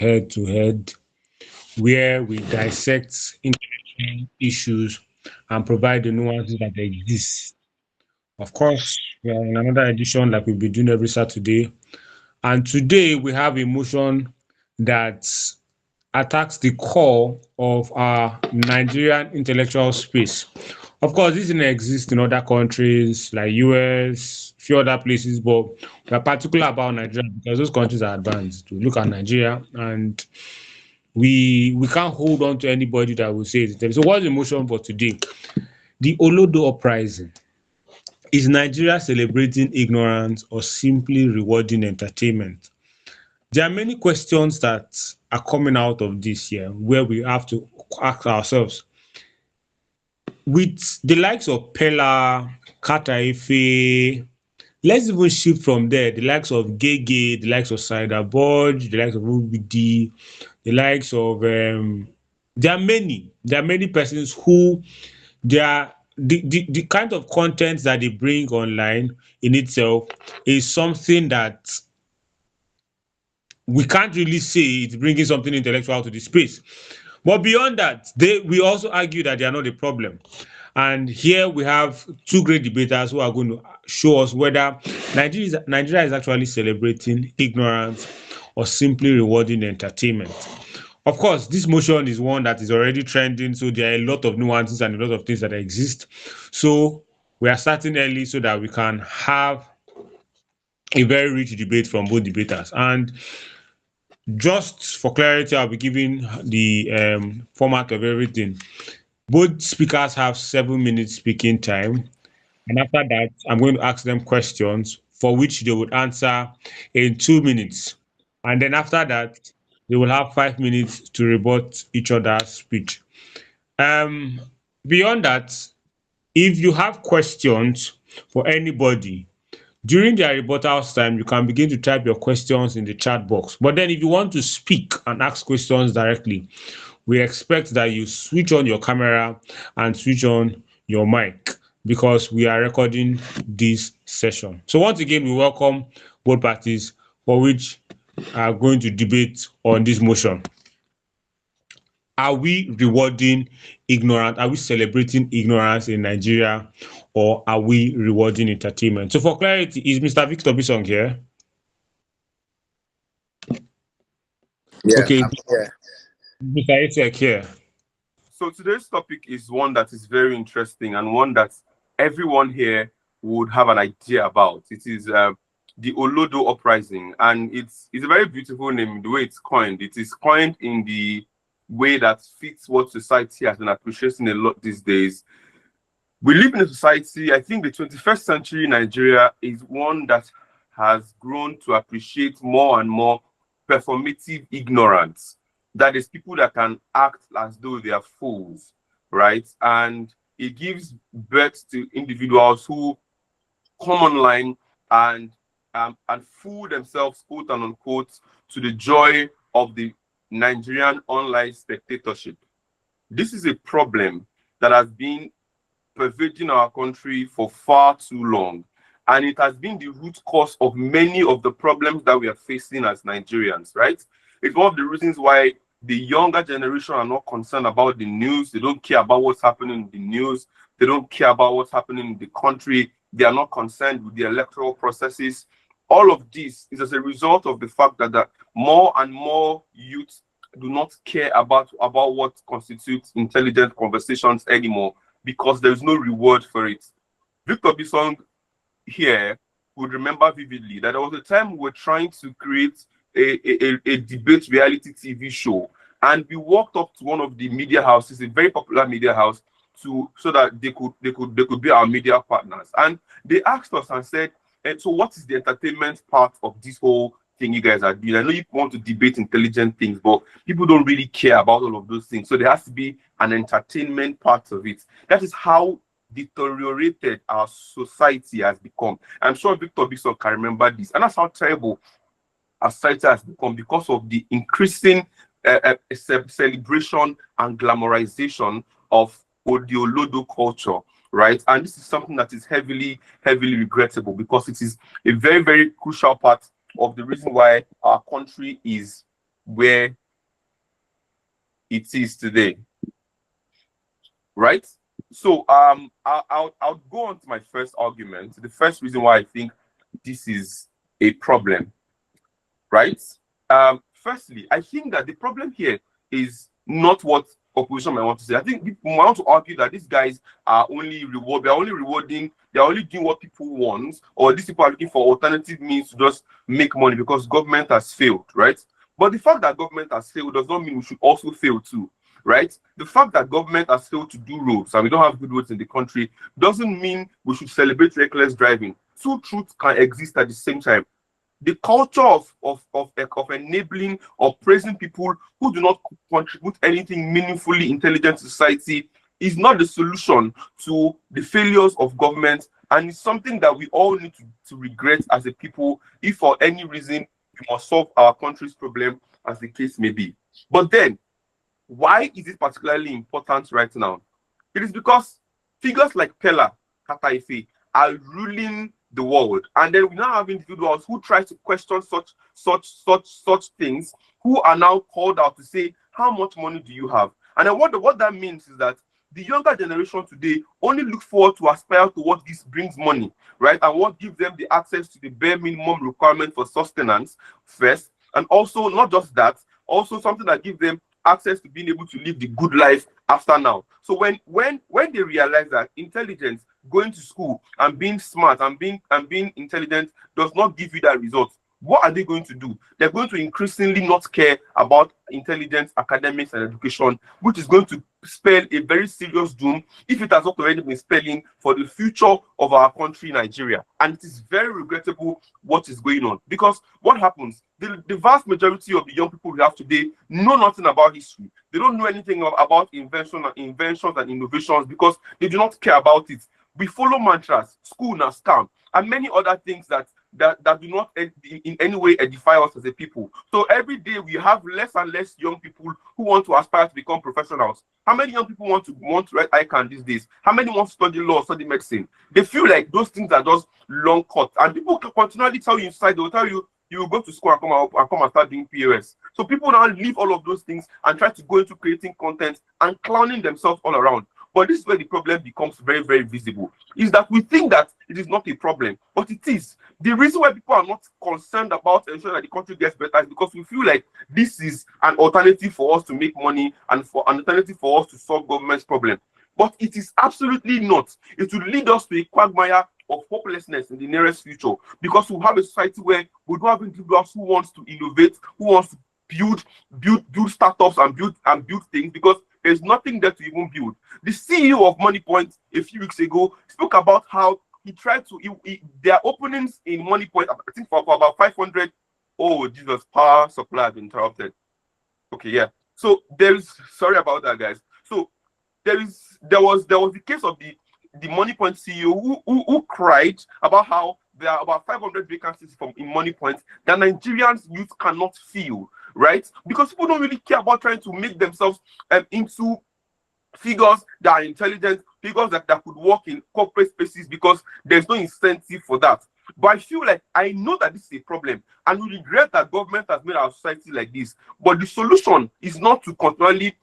head to head, where we dissect intellectual issues and provide the nuances that exist. Of course, we are in another edition like we've been doing every Saturday. And today we have a motion that attacks the core of our Nigerian intellectual space. Of course, this didn't exist in other countries like US, few other places, but we are particular about Nigeria because those countries are advanced. We look at Nigeria and we can't hold on to anybody that will say it. So what's the motion for today? The Olodo Uprising. Is Nigeria celebrating ignorance or simply rewarding entertainment? There are many questions that are coming out of this year where we have to ask ourselves. With the likes of Pella, Kataife, let's even shift from there. The likes of Gege, the likes of Cider Bodge, the likes of UBD, the likes of there are many. There are many persons who they are the kind of content that they bring online in itself is something that we can't really say it's bringing something intellectual to the space. But beyond that, we also argue that they are not a problem. And here we have two great debaters who are going to show us whether Nigeria is actually celebrating ignorance or simply rewarding entertainment. Of course, this motion is one that is already trending, so there are a lot of nuances and a lot of things that exist. So we are starting early so that we can have a very rich debate from both debaters. And just for clarity, I'll be giving the format of everything. Both speakers have 7 minutes speaking time. And after that, I'm going to ask them questions for which they would answer in 2 minutes. And then after that, they will have 5 minutes to rebut each other's speech. Um, Beyond that, if you have questions for anybody, during their rebuttals time, you can begin to type your questions in the chat box. But then if you want to speak and ask questions directly, we expect that you switch on your camera and switch on your mic because we are recording this session. So once again, we welcome both parties for which are going to debate on this motion. Are we rewarding ignorance? Are we celebrating ignorance in Nigeria, or are we rewarding entertainment? So for clarity, is Mr. Victor Bisong here? Yeah, Okay, I'm here. Mr. Isek here. So today's topic is one that is very interesting and one that everyone here would have an idea about. It is the Olodo Uprising, and it's a very beautiful name. The way it's coined, it is coined in the way that fits what society has been appreciating a lot these days. We live in a society, I think the 21st century Nigeria is one that has grown to appreciate more and more performative ignorance. That is, people that can act as though they are fools, right? And it gives birth to individuals who come online and fool themselves, quote and unquote, to the joy of the Nigerian online spectatorship. This is a problem that has been pervading our country for far too long. And it has been the root cause of many of the problems that we are facing as Nigerians, right? It's one of the reasons why the younger generation are not concerned about the news. They don't care about what's happening in the news. They don't care about what's happening in the country. They are not concerned with the electoral processes. All of this is as a result of the fact that more and more youth do not care about what constitutes intelligent conversations anymore because there is no reward for it. Victor Bisong here would remember vividly that there was a time we were trying to create a debate reality TV show, and we walked up to one of the media houses, a very popular media house, so that they could be our media partners. And they asked us and said, so what is the entertainment part of this whole thing you guys are doing? I know you want to debate intelligent things, but people don't really care about all of those things. So there has to be an entertainment part of it. That is how deteriorated our society has become. I'm sure Victor Bisong can remember this. And that's how terrible our society has become because of the increasing celebration and glamorization of the Olodo culture, right? And this is something that is heavily regrettable because it is a very, very crucial part of the reason why our country is where it is today, right? So I'll go on to my first argument. The first reason why I think this is a problem, right? Firstly, I think that the problem here is not what opposition might want to say. I think people want to argue that these guys are only rewarding, they're only doing what people want, or these people are looking for alternative means to just make money because government has failed, right? But the fact that government has failed does not mean we should also fail too, right? The fact that government has failed to do roads and we don't have good roads in the country doesn't mean we should celebrate reckless driving. Two truths can exist at the same time. The culture of enabling or praising people who do not contribute anything meaningfully intelligent to society is not the solution to the failures of government, and it's something that we all need to regret as a people if for any reason we must solve our country's problem, as the case may be. But then, why is it particularly important right now? It is because figures like Pella Kataife are ruling the world, and then we now have individuals who try to question such things, who are now called out to say, how much money do you have? And then what that means is that the younger generation today only look forward to aspire to what this brings money, right? And what gives them the access to the bare minimum requirement for sustenance first, and also not just that, also something that gives them access to being able to live the good life after now. So when they realize that intelligence, going to school and being smart and being intelligent does not give you that result, what are they going to do? They're going to increasingly not care about intelligence, academics, and education, which is going to spell a very serious doom, if it has not already been spelling, for the future of our country, Nigeria. And it is very regrettable what is going on, because what happens? The vast majority of the young people we have today know nothing about history. They don't know anything about inventions and innovations because they do not care about it. We follow mantras, school na scam, and many other things that do not in any way edify us as a people. So every day we have less and less young people who want to aspire to become professionals. How many young people want to write ICANN these days? How many want to study law, study medicine? They feel like those things are just long cut, and people can continually tell you inside, they will tell you will go to school and come and start doing POS. So people now leave all of those things and try to go into creating content and clowning themselves all around. But this is where the problem becomes very, very visible, is that we think that it is not a problem, but it is. The reason why people are not concerned about ensuring that the country gets better is because we feel like this is an alternative for us to make money and for an alternative for us to solve government's problem. But it is absolutely not. It will lead us to a quagmire of hopelessness in the nearest future, because we have a society where we don't have individuals who wants to innovate, who wants to build startups and build things, because there's nothing there to even build. The CEO of MoneyPoint a few weeks ago spoke about how he tried to their openings in MoneyPoint, I think for about 500. Oh Jesus, power supply has been interrupted. Okay, yeah. So sorry about that, guys. So there was the case of the MoneyPoint CEO who cried about how there are about 500 vacancies in MoneyPoint that Nigerians youth cannot fill, right? Because people don't really care about trying to make themselves into figures that are intelligent, figures that could work in corporate spaces, because there's no incentive for that. But I feel like I know that this is a problem, and we regret that government has made our society like this. But the solution is not to continually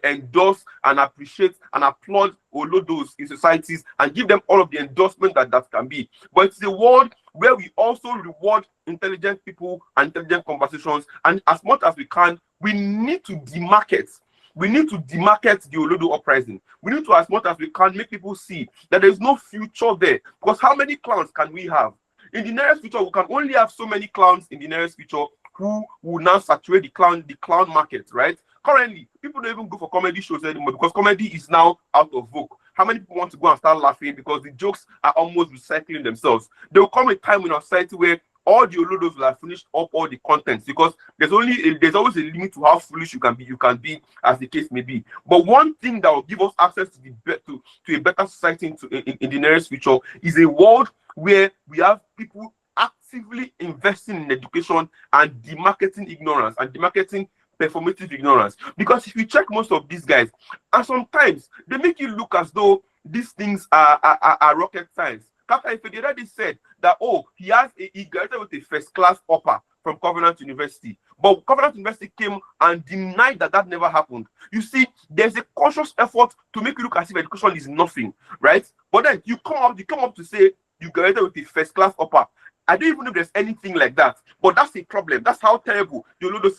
endorse and appreciate and applaud Olodos in societies and give them all of the endorsement that can be. But it's a world where we also reward intelligent people and intelligent conversations, and as much as we can, we need to demarket. We need to demarket the Olodo Uprising. We need to, as much as we can, make people see that there is no future there. Because how many clowns can we have? In the nearest future, we can only have so many clowns in the nearest future who will now saturate the clown market, right? Currently, people don't even go for comedy shows anymore because comedy is now out of vogue. How many people want to go and start laughing because the jokes are almost recycling themselves? There will come a time in our society where all the Olodos will have finished up all the contents, because there's always a limit to how foolish you can be, as the case may be. But one thing that will give us access to a better society in the nearest future is a world where we have people actively investing in education and demarketing ignorance and demarketing performative ignorance. Because if you check most of these guys, and sometimes they make you look as though these things are rocket science. Captain Ifedera said that, he graduated with a first-class upper from Covenant University. But Covenant University came and denied that that never happened. You see, there's a conscious effort to make you look as if education is nothing, right? But then you come up to say you graduated with a first class upper. I don't even know if there's anything like that. But that's a problem. That's how terrible the Olodo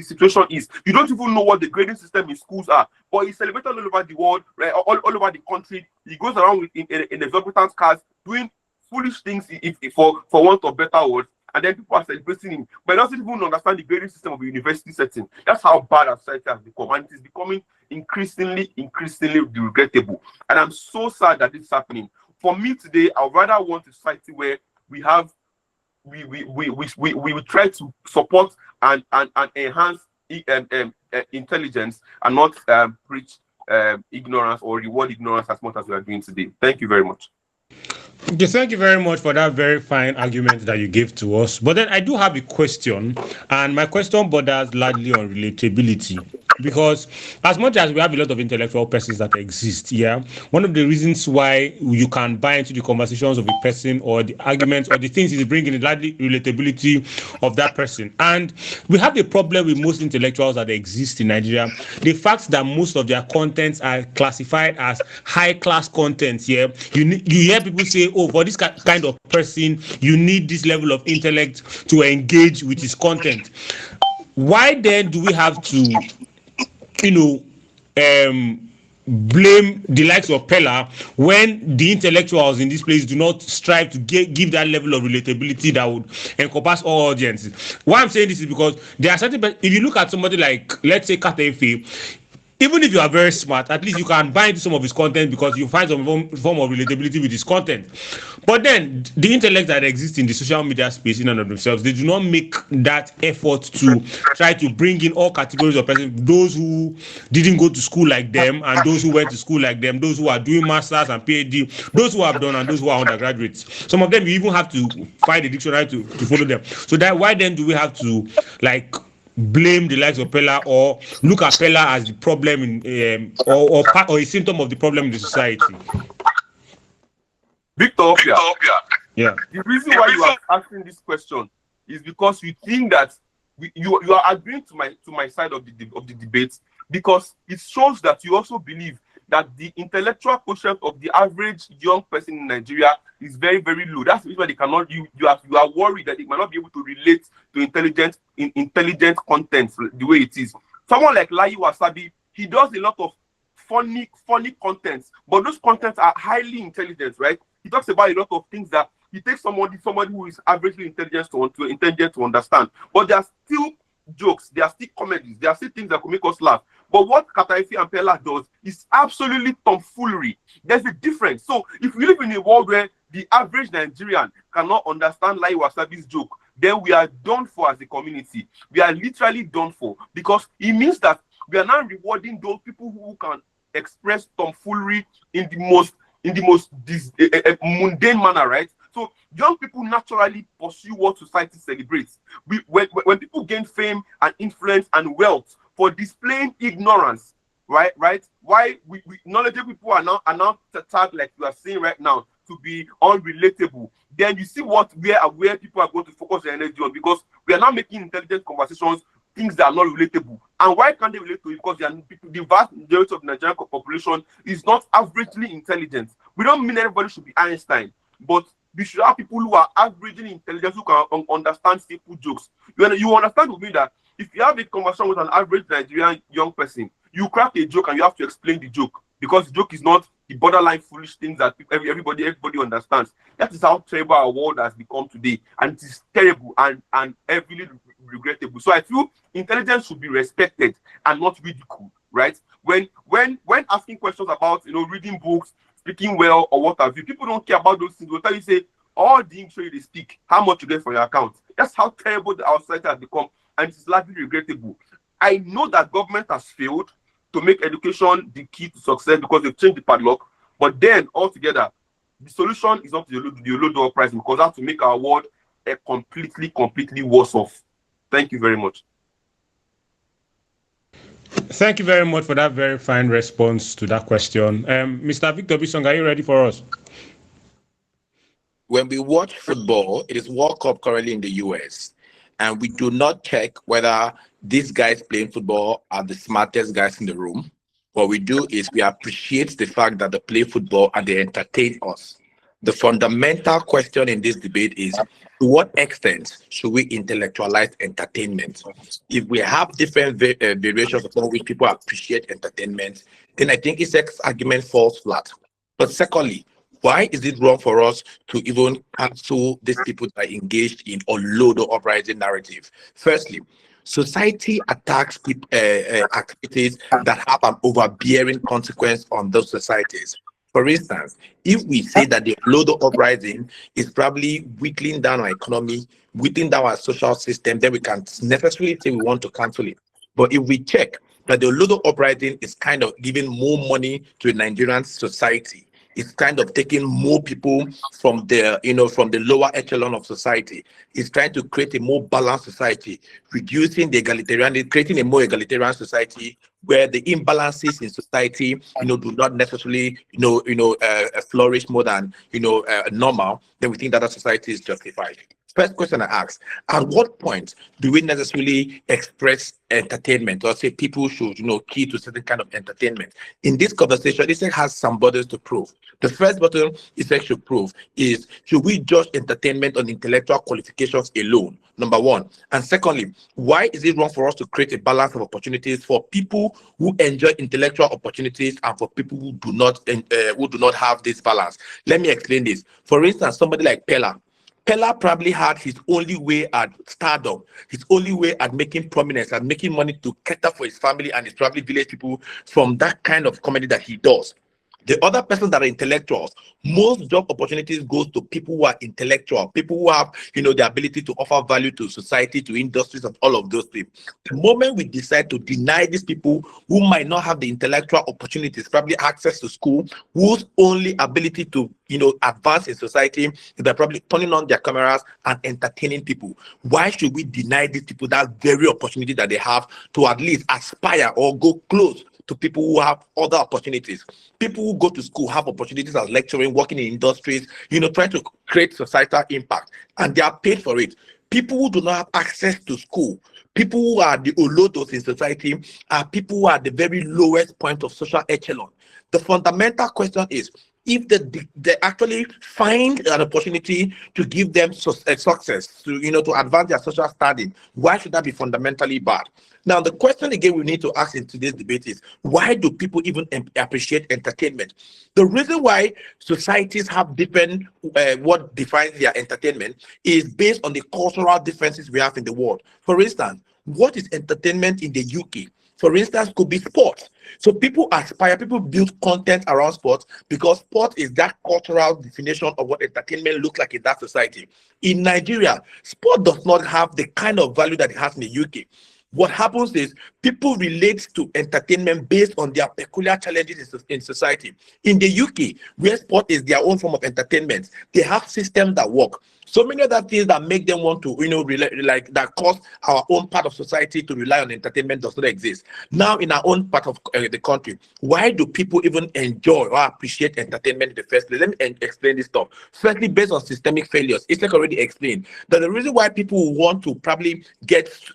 situation is. You don't even know what the grading system in schools are. But he's celebrated all over the world, right? All over the country. He goes around with in exorbitant cars doing foolish things for want of better words. And then people are celebrating him. But he doesn't even understand the grading system of a university setting. That's how bad our society has become. And it is becoming increasingly regrettable. And I'm so sad that this is happening. For me today, I would rather want a society where we try to support and enhance intelligence and not preach ignorance or reward ignorance as much as we are doing today. Thank you very much. Okay, thank you very much for that very fine argument that you gave to us. But then I do have a question, and my question borders largely on relatability. Because as much as we have a lot of intellectual persons that exist, one of the reasons why you can buy into the conversations of a person or the arguments or the things is bringing the largely relatability of that person. And we have a problem with most intellectuals that exist in Nigeria. The fact that most of their contents are classified as high-class contents. You hear people say, oh, for this kind of person, you need this level of intellect to engage with his content. Why then do we have to blame the likes of Pella when the intellectuals in this place do not strive to give that level of relatability that would encompass all audiences? Why I'm saying this is because there are certain, if you look at somebody like, let's say, Katefe, even if you are very smart, at least you can buy into some of his content because you find some form of relatability with his content. But then the intellect that exists in the social media space in and of themselves, they do not make that effort to try to bring in all categories of persons, those who didn't go to school like them and those who went to school like them, those who are doing masters and PhD, those who have done and those who are undergraduates. Some of them you even have to find a dictionary to follow them. So that why then do we have to blame the likes of Pella or look at Pella as the problem in or a symptom of the problem in the society? Victor, yeah. The reason why you are asking this question is because you think that you are agreeing to my side of the debate, because it shows that you also believe that the intellectual quotient of the average young person in Nigeria is very, very low. That's the reason why they cannot. You are worried that they might not be able to relate to intelligent content the way it is. Someone like Lai Wasabi, he does a lot of funny contents, but those contents are highly intelligent, right? He talks about a lot of things that he takes somebody who is averagely intelligent to understand. But there are still jokes, there are still comedies, there are still things that could make us laugh. But what Kataifi and Pella does is absolutely tomfoolery. There's a difference. So if we live in a world where the average Nigerian cannot understand Lai Wasabi's joke, then we are done for as a community. We are literally done for, because it means that we are now rewarding those people who can express tomfoolery in the most mundane manner, right? So young people naturally pursue what society celebrates. When people gain fame and influence and wealth for displaying ignorance, right? Why we knowledgeable people are now tagged, like you are saying right now, to be unrelatable. Then you see where people are going to focus their energy on, because we are now making intelligent conversations, things that are not relatable. And why can't they relate to it? Because the vast majority of the Nigerian population is not averagely intelligent. We don't mean everybody should be Einstein, but we should have people who are averagely intelligent, who can understand simple jokes. You understand with me that if you have a conversation with an average Nigerian young person, you crack a joke and you have to explain the joke, because the joke is not the borderline foolish things that everybody understands. That is how terrible our world has become today, and it is terrible and heavily regrettable. So I feel intelligence should be respected and not ridiculed, right? When asking questions about reading books, speaking well, or what have you, people don't care about those things. They'll tell you, say, all the English they speak, how much you get for your account. That's how terrible our society has become, and it's largely regrettable. I know that government has failed to make education the key to success because they've changed the padlock, but then altogether, the solution is not the Olodo Uprising, because that's to make our world a completely worse off. Thank you very much. Thank you very much for that very fine response to that question. Mr. Victor Bisong, are you ready for us? When we watch football, it is World Cup currently in the US. and we do not check whether these guys playing football are the smartest guys in the room. What we do is we appreciate the fact that they play football and they entertain us. The fundamental question in this debate is, to what extent should we intellectualize entertainment? If we have different variations upon which people appreciate entertainment, then I think Isek's argument falls flat. But secondly, why is it wrong for us to even cancel these people that are engaged in Olodo Uprising narrative? Firstly, society attacks activities that have an overbearing consequence on those societies. For instance, if we say that the Olodo Uprising is probably whittling down our economy, whittling down our social system, then we can necessarily say we want to cancel it. But if we check that the Olodo Uprising is kind of giving more money to the Nigerian society, it's kind of taking more people from the, from the lower echelon of society. It's trying to create a more balanced society, reducing the egalitarian, creating a more egalitarian society where the imbalances in society, do not necessarily, flourish more than, normal. Then we think that society is justified. First question I ask, at what point do we necessarily express entertainment or say people should, key to certain kind of entertainment? In this conversation, Isek has some burdens to prove. The first button Isek should prove is, should we judge entertainment on intellectual qualifications alone? Number one. And secondly, why is it wrong for us to create a balance of opportunities for people who enjoy intellectual opportunities and for people who do not have this balance? Let me explain this. For instance, somebody like Pella probably had his only way at stardom, his only way at making prominence and making money to cater for his family and his probably village people from that kind of comedy that he does. The other persons that are intellectuals, most job opportunities goes to people who are intellectual, people who have, the ability to offer value to society, to industries, and all of those things. The moment we decide to deny these people who might not have the intellectual opportunities, probably access to school, whose only ability to, advance in society is by probably turning on their cameras and entertaining people. Why should we deny these people that very opportunity that they have to at least aspire or go close to people who have other opportunities? People who go to school have opportunities as lecturing, working in industries, trying to create societal impact, and they are paid for it. People who do not have access to school, people who are the Olodos in society, are people who are at the very lowest point of social echelon. The fundamental question is, if they actually find an opportunity to give them success, to advance their social standing, why should that be fundamentally bad? Now, the question again we need to ask in today's debate is, why do people even appreciate entertainment? The reason why societies have different, what defines their entertainment is based on the cultural differences we have in the world. For instance, what is entertainment in the UK? For instance, could be sports. So people aspire, people build content around sports because sport is that cultural definition of what entertainment looks like in that society. In Nigeria, sport does not have the kind of value that it has in the UK. What happens is people relate to entertainment based on their peculiar challenges in society. In the UK, where sport is their own form of entertainment, they have systems that work. So many other things that make them want to, that cause our own part of society to rely on entertainment does not exist. Now, in our own part of the country, why do people even enjoy or appreciate entertainment in the first place? Let me explain this stuff. Firstly, based on systemic failures, Isek already explained that the reason why people want to probably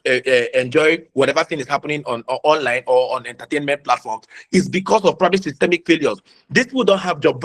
enjoy whatever thing is happening on online or on entertainment platforms is because of probably systemic failures. These people don't have jobs.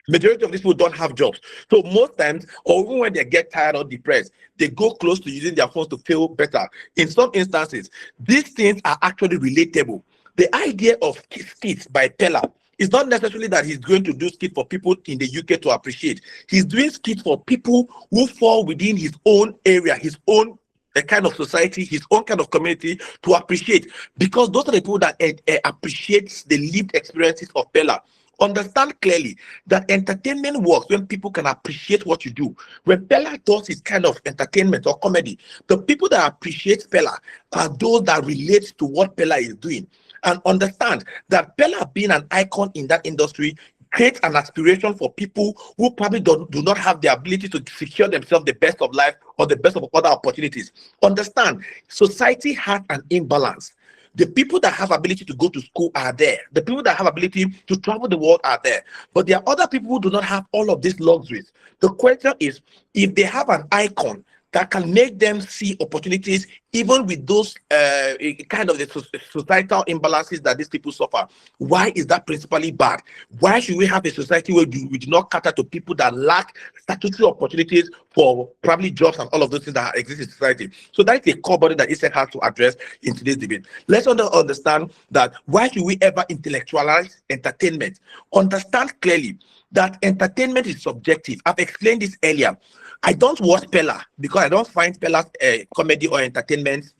Majority of these people don't have jobs. So most times, or even when they get tired or depressed, they go close to using their phones to feel better. In some instances, these things are actually relatable. The idea of skits by Pella is not necessarily that he's going to do skits for people in the UK to appreciate. He's doing skits for people who fall within his own area, his own kind of society, his own kind of community to appreciate. Because those are the people that appreciate the lived experiences of Pella. Understand clearly that entertainment works when people can appreciate what you do. When Pella does his kind of entertainment or comedy, the people that appreciate Pella are those that relate to what Pella is doing. And understand that Pella being an icon in that industry creates an aspiration for people who probably do not have the ability to secure themselves the best of life or the best of other opportunities. Understand, society has an imbalance. The people that have ability to go to school are there. The people that have ability to travel the world are there. But there are other people who do not have all of these luxuries. The question is, if they have an icon that can make them see opportunities even with those kind of the societal imbalances that these people suffer. Why is that principally bad? Why should we have a society where we do not cater to people that lack statutory opportunities for probably jobs and all of those things that exist in society? So that's a core body that Isek has to address in today's debate. Let's understand that why should we ever intellectualize entertainment? Understand clearly that entertainment is subjective. I've explained this earlier. I don't watch Pella because I don't find Pella's comedy or entertainment,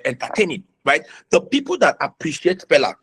entertaining, right? The people that appreciate Pella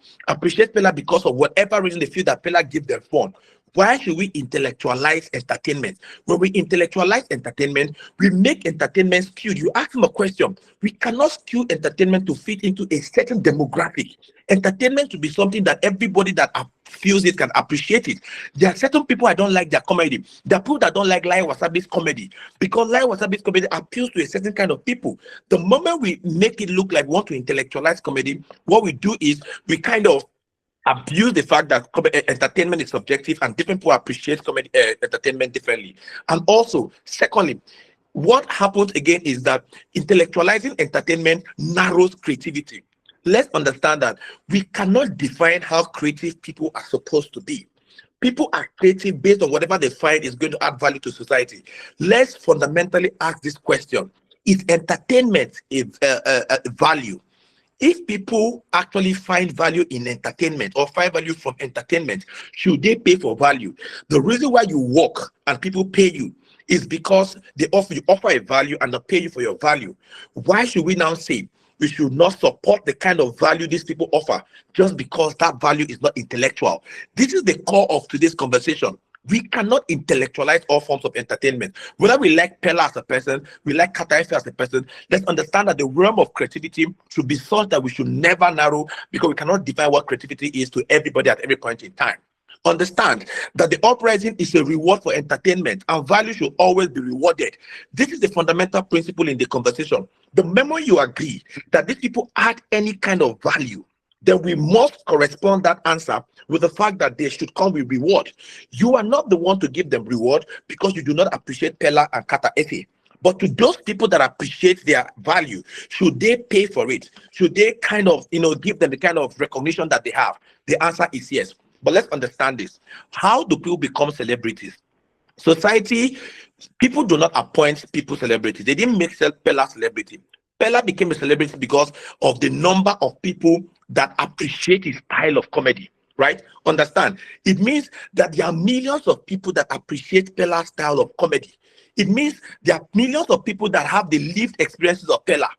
because of whatever reason they feel that Pella gives them fun. Why should we intellectualize entertainment? When we intellectualize entertainment, we make entertainment skewed. You ask them a question. We cannot skew entertainment to fit into a certain demographic. Entertainment to be something that everybody that feels it can appreciate it. There are certain people I don't like their comedy. There are people that don't like Lai Wasabi's comedy because Lai Wasabi's comedy appeals to a certain kind of people. The moment we make it look like we want to intellectualize comedy, what we do is we kind of abuse the fact that entertainment is subjective and different people appreciate comedy entertainment differently. And also, secondly, what happens again is that intellectualizing entertainment narrows creativity. Let's understand that we cannot define how creative people are supposed to be. People are creative based on whatever they find is going to add value to society. Let's fundamentally ask this question: is entertainment a value? If people actually find value in entertainment or find value from entertainment, should they pay for value? The reason why you work and people pay you is because you offer a value and they pay you for your value. Why should we now say we should not support the kind of value these people offer just because that value is not intellectual? This is the core of today's conversation. We cannot intellectualize all forms of entertainment. Whether we like Pella as a person, we like Kataife as a person, let's understand that the realm of creativity should be such that we should never narrow, because we cannot define what creativity is to everybody at every point in time. Understand that the uprising is a reward for entertainment and value should always be rewarded. This is the fundamental principle in the conversation. The moment you agree that these people add any kind of value, then we must correspond that answer with the fact that they should come with reward. You are not the one to give them reward because you do not appreciate Pella and Kataife. But to those people that appreciate their value, should they pay for it? Should they kind of, give them the kind of recognition that they have? The answer is yes. But let's understand this. How do people become celebrities? Society, people do not appoint people celebrities. They didn't make Pella celebrity. Pella became a celebrity because of the number of people that appreciate his style of comedy, right? Understand? It means that there are millions of people that appreciate Pella's style of comedy. It means there are millions of people that have the lived experiences of Pella.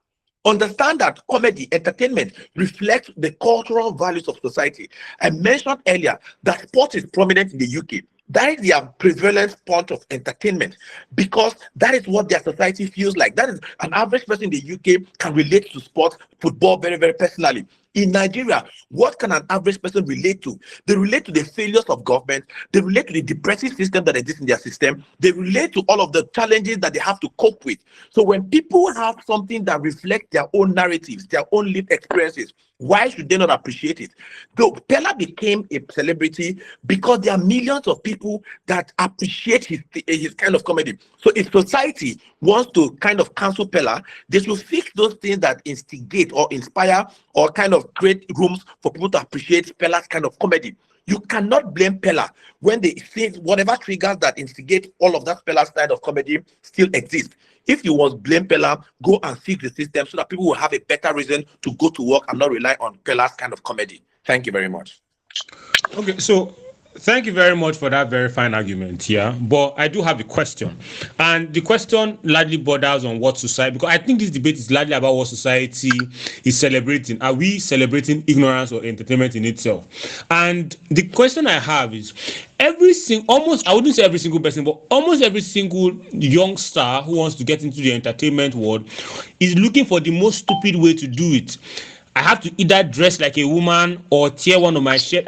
Understand that comedy, entertainment reflects the cultural values of society. I mentioned earlier that sport is prominent in the UK. That is their prevalent point of entertainment because that is what their society feels like. That is, an average person in the UK can relate to sport, football very, very personally. In Nigeria, what can an average person relate to? They relate to the failures of government. They relate to the depressive system that exists in their system. They relate to all of the challenges that they have to cope with. So when people have something that reflects their own narratives, their own lived experiences, why should they not appreciate it? Though Pella became a celebrity because there are millions of people that appreciate his kind of comedy. So if society wants to kind of cancel Pella, they should fix those things that instigate or inspire or kind of create rooms for people to appreciate Pella's kind of comedy. You cannot blame Pella when they say whatever triggers that instigate all of that Pella's style of comedy still exist. If you want to blame Pella, go and fix the system so that people will have a better reason to go to work and not rely on Pella's kind of comedy. Thank you very much. Okay, so thank you very much for that very fine argument. Yeah, but I do have a question, and the question largely borders on what society, because I think this debate is largely about what society is celebrating. Are we celebrating ignorance or entertainment in itself? And the question I have is, almost, I wouldn't say every single person, but almost every single young star who wants to get into the entertainment world is looking for the most stupid way to do it. I have to either dress like a woman or tear one of my shirt.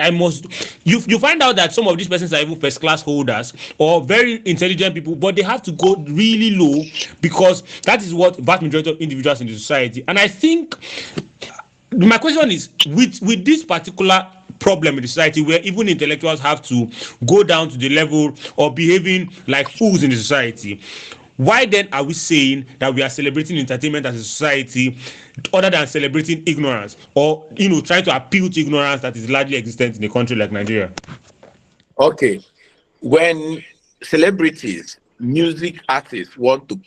You find out that some of these persons are even first class holders or very intelligent people, but they have to go really low because that is what vast majority of individuals in the society. And I think my question is, with this particular problem in the society where even intellectuals have to go down to the level of behaving like fools in the society, Why then are we saying that we are celebrating entertainment as a society other than celebrating ignorance, or trying to appeal to ignorance that is largely existent in a country like Nigeria? Okay, when celebrities, music artists want to,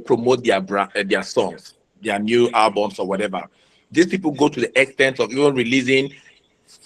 promote their brand, their songs, their new albums or whatever, these people go to the extent of even releasing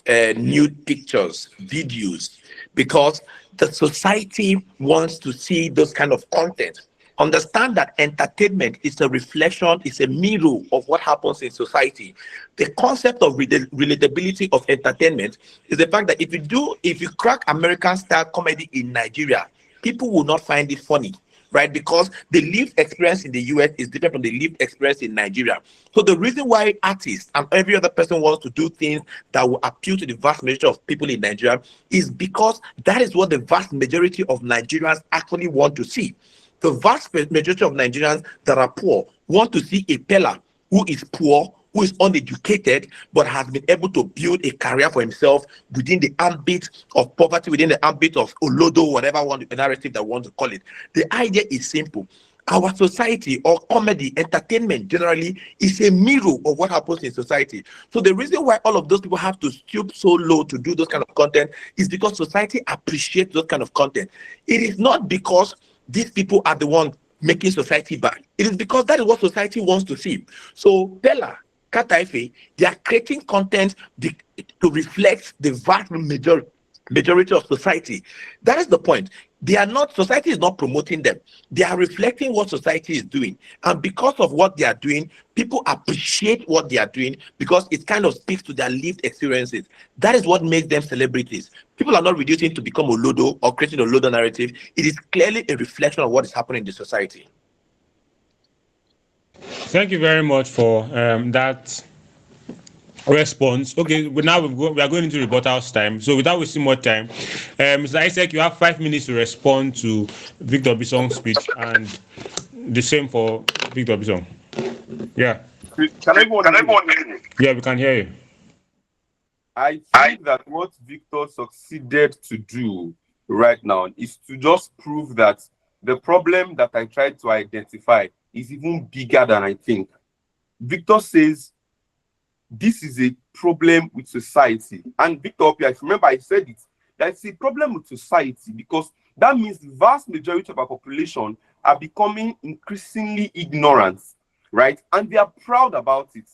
nude pictures, videos, because the society wants to see those kind of content. Understand that entertainment is a reflection, is a mirror of what happens in society. The concept of relatability of entertainment is the fact that if you crack American style comedy in Nigeria, people will not find it funny, right? Because the lived experience in the US is different from the lived experience in Nigeria. So the reason why artists and every other person wants to do things that will appeal to the vast majority of people in Nigeria is because that is what the vast majority of Nigerians actually want to see. The vast majority of Nigerians that are poor want to see a peller who is poor, who is uneducated, but has been able to build a career for himself within the ambit of poverty, within the ambit of Olodo, whatever narrative that we want to call it. The idea is simple. Our society, or comedy, entertainment generally, is a mirror of what happens in society. So the reason why all of those people have to stoop so low to do those kind of content is because society appreciates those kind of content. It is not because these people are the ones making society bad. It is because that is what society wants to see. So Bella, Kataife, they are creating content to reflect the vast majority of society. That is the point. Society is not promoting them. They are reflecting what society is doing. And because of what they are doing, people appreciate what they are doing because it kind of speaks to their lived experiences. That is what makes them celebrities. People are not reducing to become Olodo or creating a Olodo narrative. It is clearly a reflection of what is happening in the society. Thank you very much for that response. Okay, but now we are going into rebuttal's time. So without wasting more time, Mr. Isek, you have 5 minutes to respond to Victor Bisong's speech, and the same for Victor Bisong. Yeah. Can everyone hear me? Yeah, we can hear you. I think that what Victor succeeded to do right now is to just prove that the problem that I tried to identify is even bigger than I think. Victor says this is a problem with society. And Victor, if you remember, I said it, that it's a problem with society because that means the vast majority of our population are becoming increasingly ignorant, right? And they are proud about it.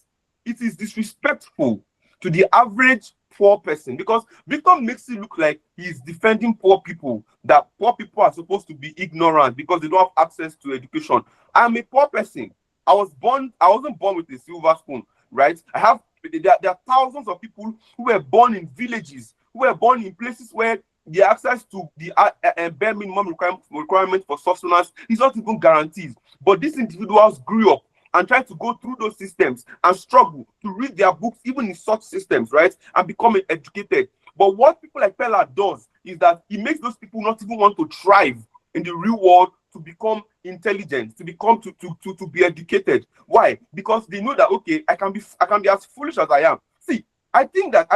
It is disrespectful to the average poor person because Victor makes it look like he's defending poor people, that poor people are supposed to be ignorant because they don't have access to education. I'm a poor person. I wasn't born with a silver spoon, right? There are thousands of people who were born in villages, who were born in places where the access to the bare minimum requirement for sustenance is not even guaranteed. But these individuals grew up and tried to go through those systems and struggle to read their books, even in such systems, right? And become educated. But what people like Pella does is that he makes those people not even want to thrive in the real world, to become intelligent, to become to be educated. Why? Because they know that okay, I can be as foolish as I am. See, I think that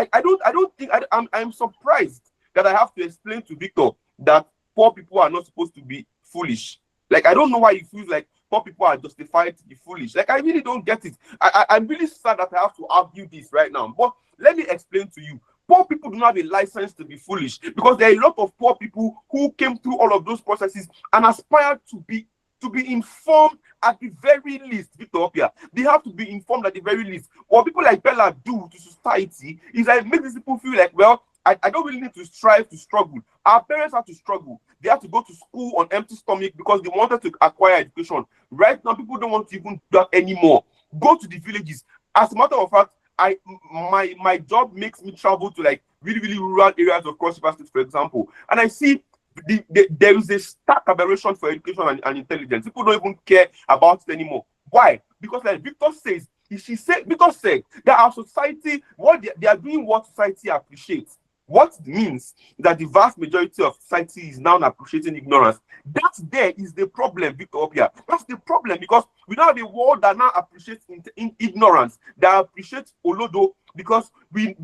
I'm surprised that I have to explain to Victor that poor people are not supposed to be foolish. Like, I don't know why he feels like poor people are justified to be foolish. Like, I really don't get it. I'm really sad that I have to argue this right now. But let me explain to you. Poor people do not have a license to be foolish because there are a lot of poor people who came through all of those processes and aspired to be informed at the very least. Victor, they have to be informed at the very least. What people like Bella do to society is like make these people feel like, well, I don't really need to strive to struggle. Our parents have to struggle. They have to go to school on empty stomach because they wanted to acquire education. Right now, people don't want to even do that anymore. Go to the villages. As a matter of fact, my job makes me travel to like really, really rural areas of Cross River State, for example, and I see there is a stark aberration for education and intelligence. People don't even care about it anymore. Why? Because like Victor says, Victor said that our society, what they are doing, what society appreciates. What means that the vast majority of society is now appreciating ignorance. That there is the problem, Victor. That's the problem because we don't have a world that now appreciates ignorance, that appreciates Olodo, because they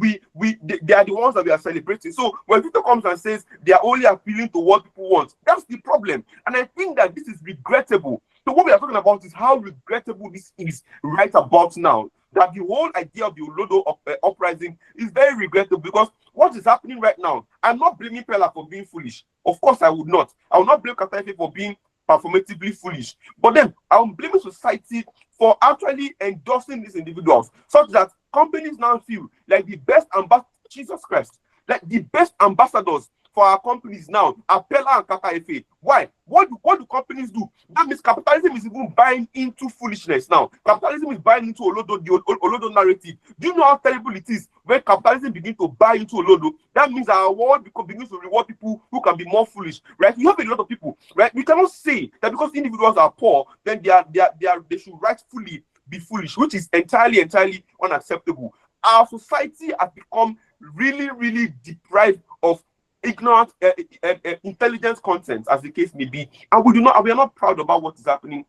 are the ones that we are celebrating. So when Victor comes and says they are only appealing to what people want, that's the problem. And I think that this is regrettable. So what we are talking about is how regrettable this is right about now. That the whole idea of the Olodo uprising is very regrettable, because what is happening right now, I'm not blaming Pella for being foolish. Of course, I would not. I will not blame Kataife for being performatively foolish. But then I'm blaming society for actually endorsing these individuals, such that companies now feel like the best Jesus Christ, like the best ambassadors for our companies now are Pella and Kataife. Why? What do companies do? That means capitalism is even buying into foolishness now. Capitalism is buying into Olodo, the Olodo narrative. Do you know how terrible it is when capitalism begins to buy into Olodo? That means our world begins to reward people who can be more foolish, right? We have a lot of people, right? We cannot say that because individuals are poor, then they should rightfully be foolish, which is entirely unacceptable. Our society has become really deprived of ignorant intelligence content, as the case may be, and we are not proud about what is happening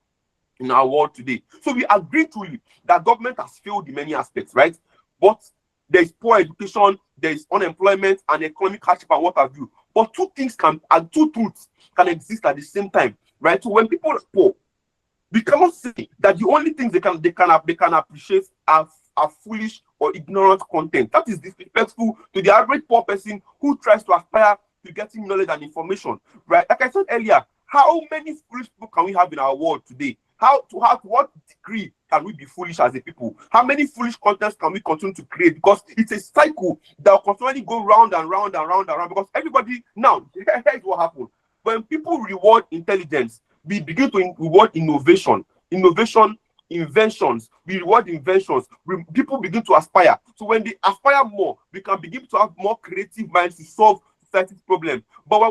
in our world today. So we agree truly that government has failed in many aspects, right? But there is poor education, there is unemployment and economic hardship and what have you. But two truths can exist at the same time, right? So when people are poor, we cannot say that the only things they can appreciate are foolish or ignorant content. That is disrespectful to the average poor person who tries to aspire to getting knowledge and information, right? Like I said earlier, how many foolish people can we have in our world today? To what degree can we be foolish as a people? How many foolish contents can we continue to create? Because it's a cycle that will continually go round and round and round and round. Because everybody now, here's what happens. When people reward intelligence, we begin to reward innovation, inventions. We reward inventions. People begin to aspire. So when they aspire more, we can begin to have more creative minds to solve society's problem. But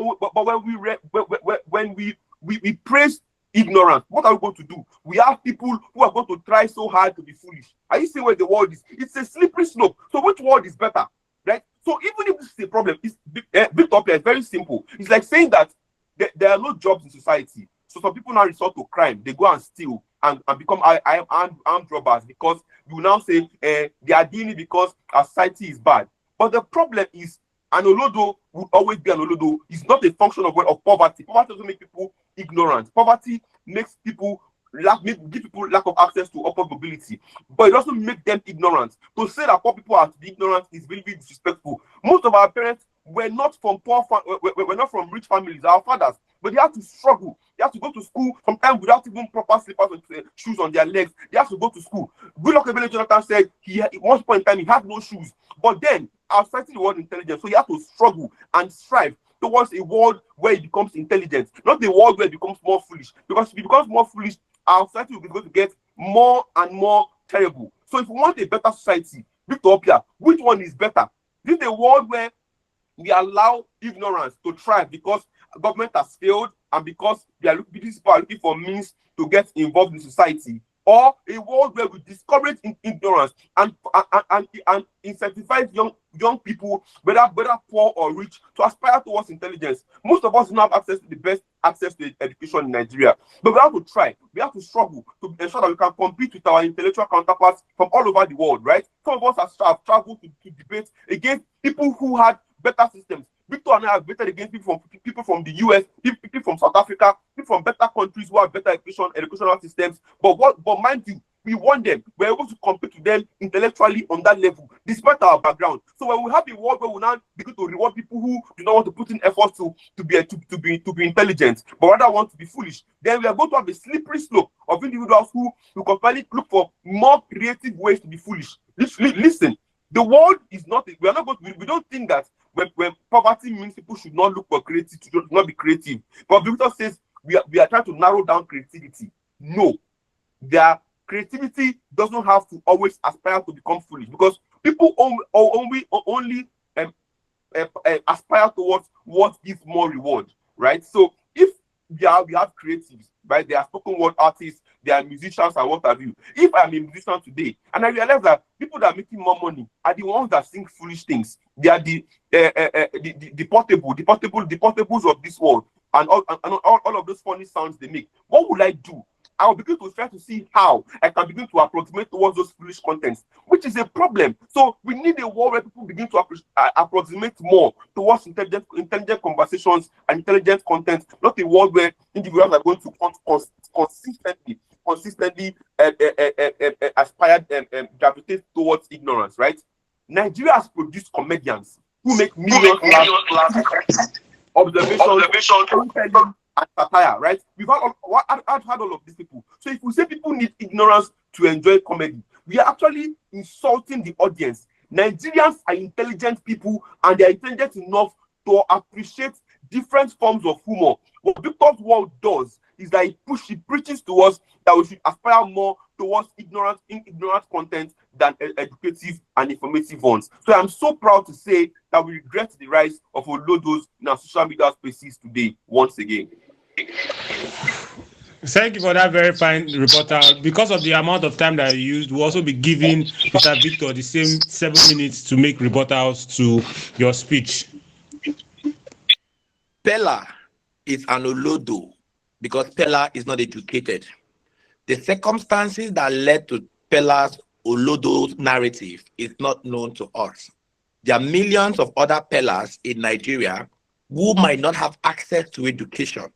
when we praise ignorance, what are we going to do? We have people who are going to try so hard to be foolish. Are you seeing where the world is? It's a slippery slope. So which world is better, right? So even if this is a problem, it's big topic is very simple. It's like saying that there are no jobs in society. So some people now resort to crime. They go and steal and become armed robbers, because you now say they are doing it because our society is bad. But the problem is, an Olodo will always be an Olodo. It's not a function of poverty. Poverty doesn't make people ignorant. Poverty makes people give people lack of access to upward mobility, but it doesn't make them ignorant. To say that poor people are to be ignorant is really disrespectful. Most of our parents were not from we're not from rich families, our fathers, but they had to struggle. They had to go to school sometimes without even proper slippers and shoes on their legs. They had to go to school. Goodluck Ebele Jonathan said at one point in time he had no shoes, but then our society was intelligent, so he had to struggle and strive towards a world where it becomes intelligent, not a world where it becomes more foolish. Because if it becomes more foolish, our society will be going to get more and more terrible. So if we want a better society, Victor Opia, which one is better? This is a world where we allow ignorance to thrive because government has failed and because these people are looking for means to get involved in society, or a world where we discourage ignorance and incentivize young people, whether poor or rich, to aspire towards intelligence. Most of us do not have access to the best access to education in Nigeria, but we have to try. We have to struggle to ensure that we can compete with our intellectual counterparts from all over the world, right? Some of us have traveled to debate against people who had better systems. Victor and I have debated against people from the US, people from South Africa, people from better countries who have better educational systems. But mind you, we won them. We're able to compete with them intellectually on that level, despite our background. So when we have a world where we now begin to reward people who do not want to put in effort to be intelligent, but rather want to be foolish, then we are going to have a slippery slope of individuals who constantly look for more creative ways to be foolish. Listen, the world is not. We are not going. We don't think that when poverty means people should not look for creativity, should not be creative. But Victor says we are trying to narrow down creativity. No, their creativity doesn't have to always aspire to become foolish, because people only aspire towards what gives more reward, right? So if we have creatives, right? They are spoken word artists, they are musicians and what have you. If I'm a musician today and I realize that people that are making more money are the ones that sing foolish things, they are the portables of this world, and all of those funny sounds they make, what would I do? I'll begin to try to see how I can begin to approximate towards those foolish contents, which is a problem. So we need a world where people begin to approximate more towards intelligent conversations and intelligent content, not a world where individuals are going to consistently aspire gravitate towards ignorance, right? Nigeria has produced comedians who make millions observation, and satire, right? We've had all of these people. So if we say people need ignorance to enjoy comedy, we are actually insulting the audience. Nigerians are intelligent people, and they are intelligent enough to appreciate different forms of humor. What Victor's world does is that he preaches to us that we should aspire more towards ignorant content than educative and informative ones. So I'm so proud to say that we regret the rise of Olodos in our social media spaces today once again. Thank you for that very fine reporter. Because of the amount of time that you used, we'll also be giving Mr. Victor the same 7 minutes to make rebuttals to your speech. Pella is an Olodo because Pella is not educated. The circumstances that led to Pella's Olodo narrative is not known to us. There are millions of other Pellas in Nigeria who might not have access to education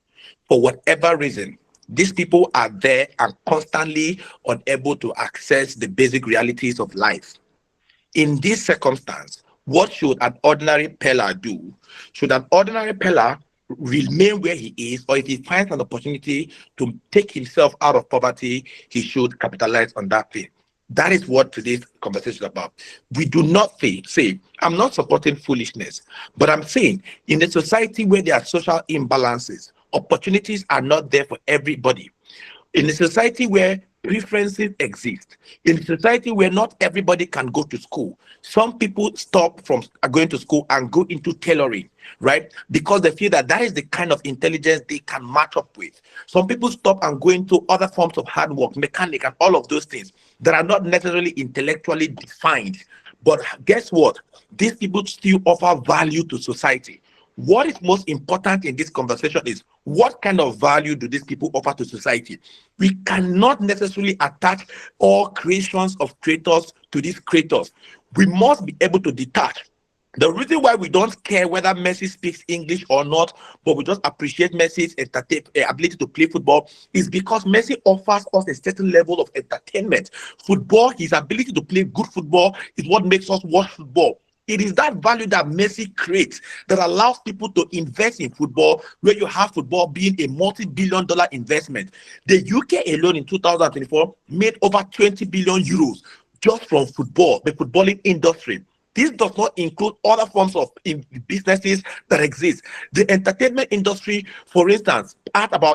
for whatever reason. These people are there and constantly unable to access the basic realities of life. In this circumstance, what should an ordinary Pella do? Should an ordinary Pella remain where he is, or if he finds an opportunity to take himself out of poverty, he should capitalize on that thing? That is what today's conversation is about. We do not say, I'm not supporting foolishness, but I'm saying in a society where there are social imbalances, opportunities are not there for everybody. In a society where preferences exist, in a society where not everybody can go to school, some people stop from going to school and go into tailoring, right? Because they feel that is the kind of intelligence they can match up with. Some people stop and go into other forms of hard work, mechanic, and all of those things that are not necessarily intellectually defined. But guess what? These people still offer value to society. What is most important in this conversation is what kind of value do these people offer to society? We cannot necessarily attach all creations of creators to these creators. We must be able to detach. The reason why we don't care whether Messi speaks English or not, but we just appreciate Messi's ability to play football is because Messi offers us a certain level of entertainment. Football, his ability to play good football is what makes us watch football. It is that value that Messi creates that allows people to invest in football, where you have football being a multi-billion-dollar investment. The UK alone in 2024 made over 20 billion euros just from football, the footballing industry. This does not include other forms of businesses that exist. The entertainment industry, for instance,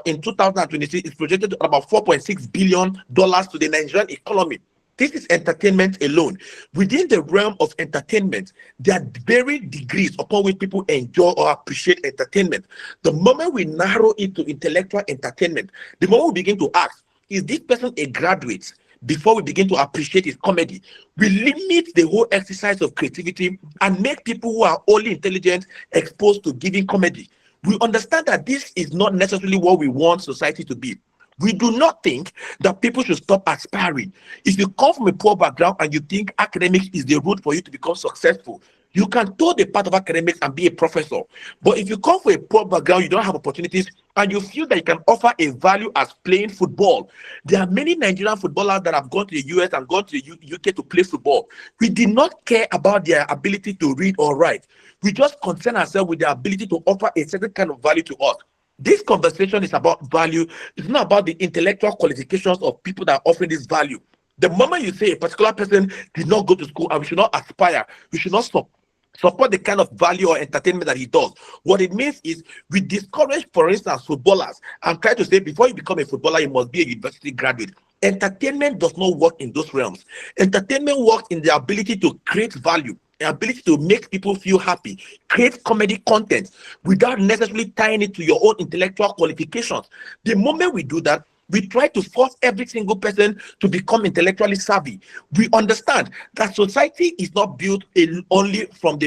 in 2026, is projected at about $4.6 billion to the Nigerian economy. This is entertainment alone. Within the realm of entertainment, there are varied degrees upon which people enjoy or appreciate entertainment. The moment we narrow it to intellectual entertainment, the moment we begin to ask, is this person a graduate? Before we begin to appreciate his comedy, we limit the whole exercise of creativity and make people who are only intelligent exposed to giving comedy. We understand that this is not necessarily what we want society to be. We do not think that people should stop aspiring. If you come from a poor background and you think academics is the route for you to become successful, you can toe the path of academics and be a professor. But if you come from a poor background, you don't have opportunities, and you feel that you can offer a value as playing football. There are many Nigerian footballers that have gone to the US and gone to the UK to play football. We did not care about their ability to read or write. We just concern ourselves with their ability to offer a certain kind of value to us. This conversation is about value. It's not about the intellectual qualifications of people that are offering this value. The moment you say a particular person did not go to school and we should not aspire, we should not support the kind of value or entertainment that he does. What it means is we discourage, for instance, footballers and try to say before you become a footballer, you must be a university graduate. Entertainment does not work in those realms. Entertainment works in the ability to create value, the ability to make people feel happy, create comedy content without necessarily tying it to your own intellectual qualifications. The moment we do that, we try to force every single person to become intellectually savvy. We understand that society is not built only from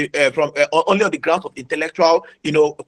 only on the grounds of intellectual,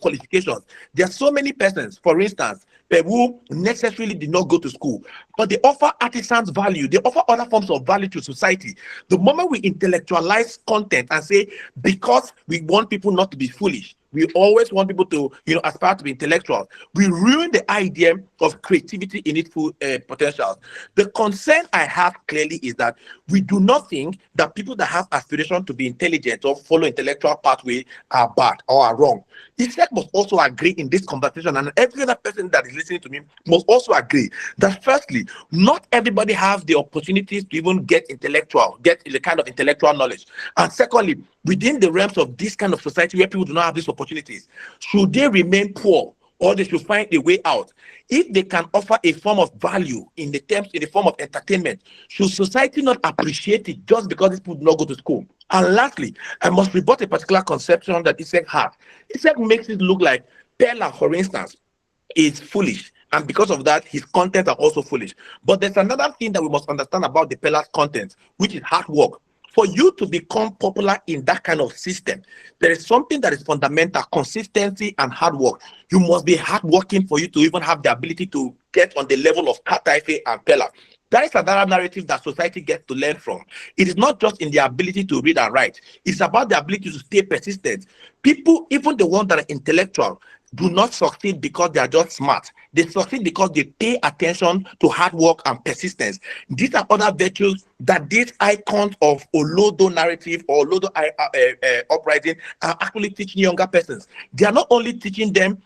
qualifications. There are so many persons. For instance, who necessarily did not go to school, but they offer artisans value. They offer other forms of value to society. The moment we intellectualize content and say, because we want people not to be foolish, we always want people to, aspire to be intellectual, we ruin the idea of creativity in its full potential. The concern I have clearly is that we do not think that people that have aspiration to be intelligent or follow intellectual pathway are bad or are wrong. Isek must also agree in this conversation, and every other person that is listening to me must also agree that firstly, not everybody has the opportunities to even get the kind of intellectual knowledge. And secondly, within the realms of this kind of society where people do not have these opportunities, should they remain poor or they should find a way out? If they can offer a form of value in the form of entertainment, should society not appreciate it just because these people do not go to school? And lastly, I must rebut a particular conception that Isek had. Isek makes it look like Pella, for instance, is foolish, and because of that, his content are also foolish. But there's another thing that we must understand about the Pella's content, which is hard work. For you to become popular in that kind of system, there is something that is fundamental: consistency and hard work. You must be hardworking for you to even have the ability to get on the level of Kataife and Pella. That is another narrative that society gets to learn from. It is not just in the ability to read and write. It's about the ability to stay persistent. People, even the ones that are intellectual, do not succeed because they are just smart. They succeed because they pay attention to hard work and persistence. These are other virtues that these icons of Olodo narrative or Olodo uprising are actually teaching younger persons. They are not only teaching them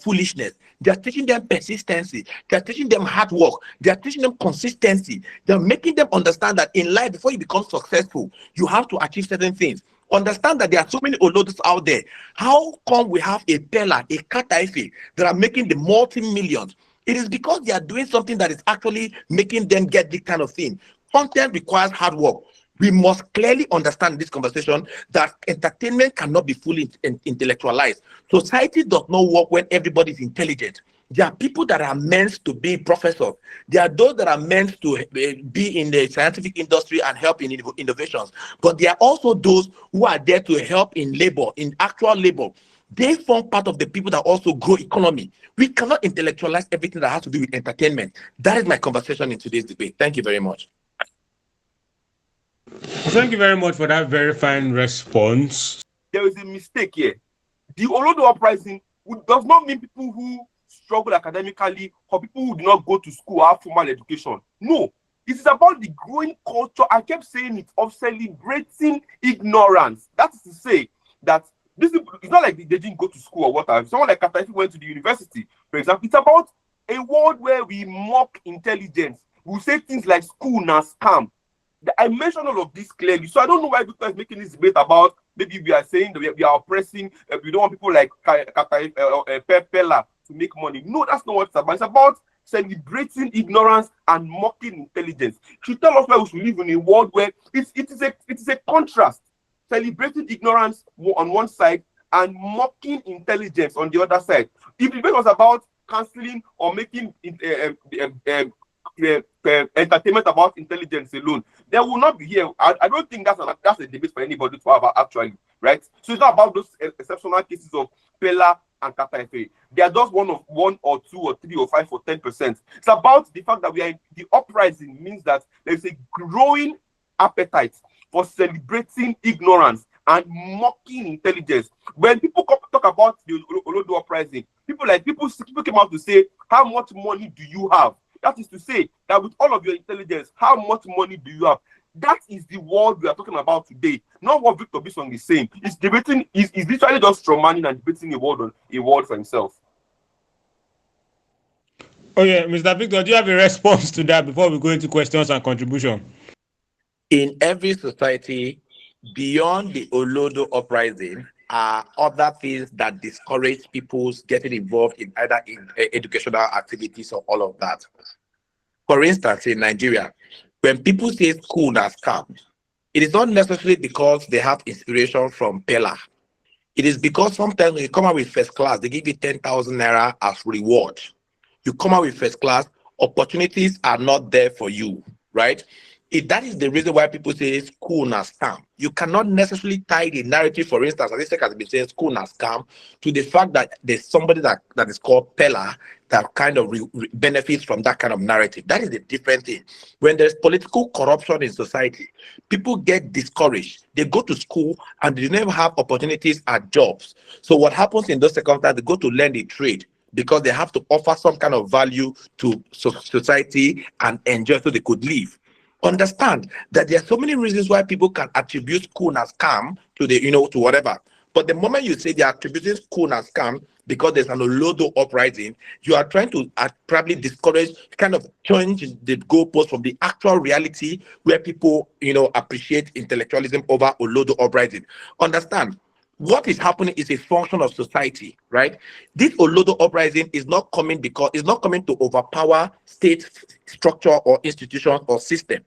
foolishness, they are teaching them persistency, they are teaching them hard work, they are teaching them consistency. They are making them understand that in life, before you become successful, you have to achieve certain things. Understand that there are so many Olodos out there. How come we have a Pella, a Kataife that are making the multi-millions? It is because they are doing something that is actually making them get this kind of thing. Content requires hard work. We must clearly understand in this conversation that entertainment cannot be fully intellectualized. Society does not work when everybody is intelligent. There are people that are meant to be professors. There are those that are meant to be in the scientific industry and help in innovations. But there are also those who are there to help in labor, in actual labor. They form part of the people that also grow economy. We cannot intellectualize everything that has to do with entertainment. That is my conversation in today's debate. Thank you very much. Thank you very much for that very fine response. There is a mistake here. The Olodo Uprising does not mean people who struggle academically or people who do not go to school or have formal education. No, it is about the growing culture. I kept saying it, of celebrating ignorance. That is to say that this is, it's not like they didn't go to school or whatever. Someone like Kataifi went to the university, for example. It's about a world where we mock intelligence. We say things like school now scam. I mentioned all of this clearly, so I don't know why Victor is making this debate about maybe we are saying that we are oppressing. We don't want people like Pella to make money. No, that's not what it's about. It's about celebrating ignorance and mocking intelligence. She tell us why we should live in a world where it is a contrast. Celebrating ignorance on one side and mocking intelligence on the other side. If the debate was about cancelling or making entertainment about intelligence alone, there will not be here. I don't think that's a debate for anybody to have actually, right? So it's not about those exceptional cases of Pella and Kataife. They are just one or two or three or 5 or 10%. It's about the fact that we are in the uprising means that there is a growing appetite for celebrating ignorance and mocking intelligence. When people talk about the Olodo Uprising, people came out to say, how much money do you have? That is to say that with all of your intelligence, how much money do you have? That is the world we are talking about today. Not what Victor Bisong is saying. He's debating, he's literally just strawmanning and debating a word for himself. Oh yeah, Mr. Victor, do you have a response to that before we go into questions and contribution? In every society, beyond the Olodo Uprising, are other things that discourage people's getting involved in either in educational activities or all of that. For instance, in Nigeria, when people say school has come, it is not necessarily because they have inspiration from Pella. It is because sometimes when you come out with first class, they give you 10,000 naira as reward. You come out with first class, opportunities are not there for you, right? That is the reason why people say school na scam. You cannot necessarily tie the narrative, for instance, as Isek has been saying, school na scam, to the fact that there's somebody that is called Pella that kind of benefits from that kind of narrative. That is a different thing. When there's political corruption in society, people get discouraged. They go to school and they never have opportunities at jobs. So what happens in those circumstances, they go to learn a trade because they have to offer some kind of value to society and enjoy so they could live. Understand that there are so many reasons why people can attribute school as scam to the, to whatever. But the moment you say they are attributing school as scam because there's an Olodo uprising, you are trying to probably discourage, kind of change the goalpost from the actual reality where people, appreciate intellectualism over Olodo uprising. Understand, what is happening is a function of society, right? This Olodo uprising is not coming to overpower state structure or institutions or system.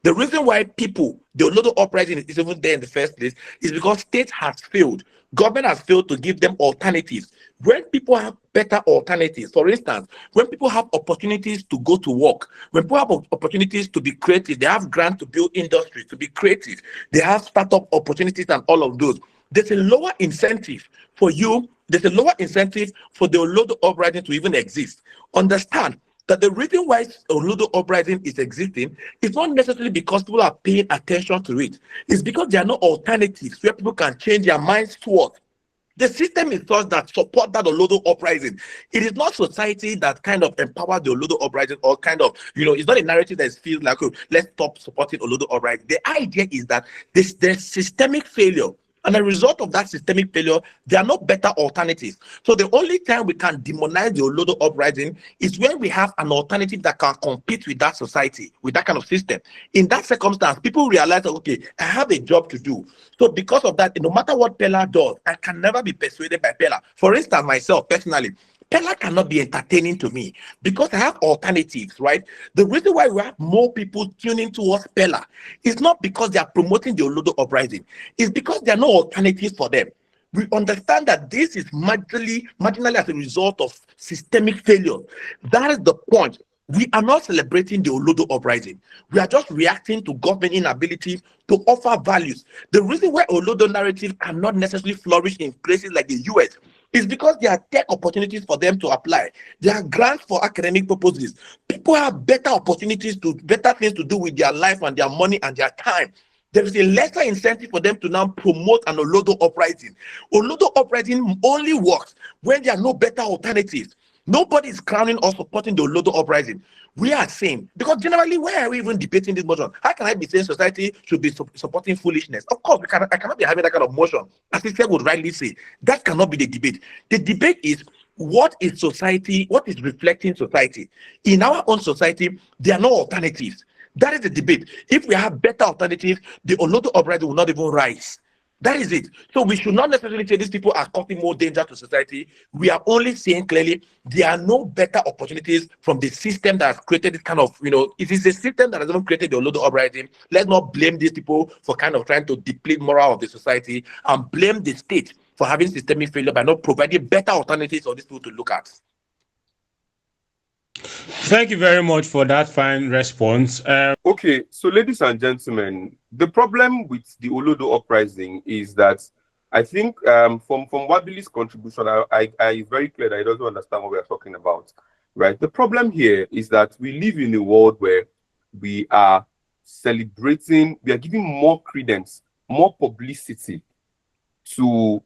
The reason why the Olodo uprising is even there in the first place is because state has failed. Government has failed to give them alternatives. When people have better alternatives, for instance, when people have opportunities to go to work, when people have opportunities to be creative, they have grants to build industry, to be creative, they have startup opportunities and all of those. There's a lower incentive for you. There's a lower incentive for the Olodo uprising to even exist. Understand that the reason why Olodo uprising is existing is not necessarily because people are paying attention to it. It's because there are no alternatives where people can change their minds towards. The system is such that support that Olodo uprising. It is not society that kind of empower the Olodo uprising or kind of, it's not a narrative that feels like, oh, let's stop supporting Olodo uprising. The idea is that there's systemic failure. And as a result of that systemic failure, there are no better alternatives. So the only time we can demonize the Olodo uprising is when we have an alternative that can compete with that society, with that kind of system. In that circumstance, people realize that, okay, I have a job to do. So because of that, no matter what Pella does, I can never be persuaded by Pella. For instance, myself, personally, Pella cannot be entertaining to me because I have alternatives, right? The reason why we have more people tuning towards Pella is not because they are promoting the Olodo uprising. It's because there are no alternatives for them. We understand that this is marginally as a result of systemic failure. That is the point. We are not celebrating the Olodo uprising. We are just reacting to government inability to offer values. The reason why Olodo narrative cannot necessarily flourish in places like the US is because there are tech opportunities for them to apply. There are grants for academic purposes. People have better opportunities better things to do with their life and their money and their time. There is a lesser incentive for them to now promote an Olodo uprising. Olodo uprising only works when there are no better alternatives. Nobody is crowning or supporting the Olodo uprising. We are saying, because generally, why are we even debating this motion? How can I be saying society should be supporting foolishness? Of course, I cannot be having that kind of motion. As Isek would rightly say, that cannot be the debate. The debate is, what is society? What is reflecting society? In our own society, there are no alternatives. That is the debate. If we have better alternatives, the Olodo uprising will not even rise. That is it. So we should not necessarily say these people are causing more danger to society. We are only saying clearly there are no better opportunities from the system that has created this kind of, it is a system that has even created the Olodo uprising. Let's not blame these people for kind of trying to deplete morale of the society and blame the state for having systemic failure by not providing better alternatives for these people to look at. Thank you very much for that fine response. Okay, so ladies and gentlemen, the problem with the Olodo uprising is that I think from Wabili's contribution, I is very clear that he doesn't understand what we are talking about, right? The problem here is that we live in a world where we are celebrating, we are giving more credence, more publicity to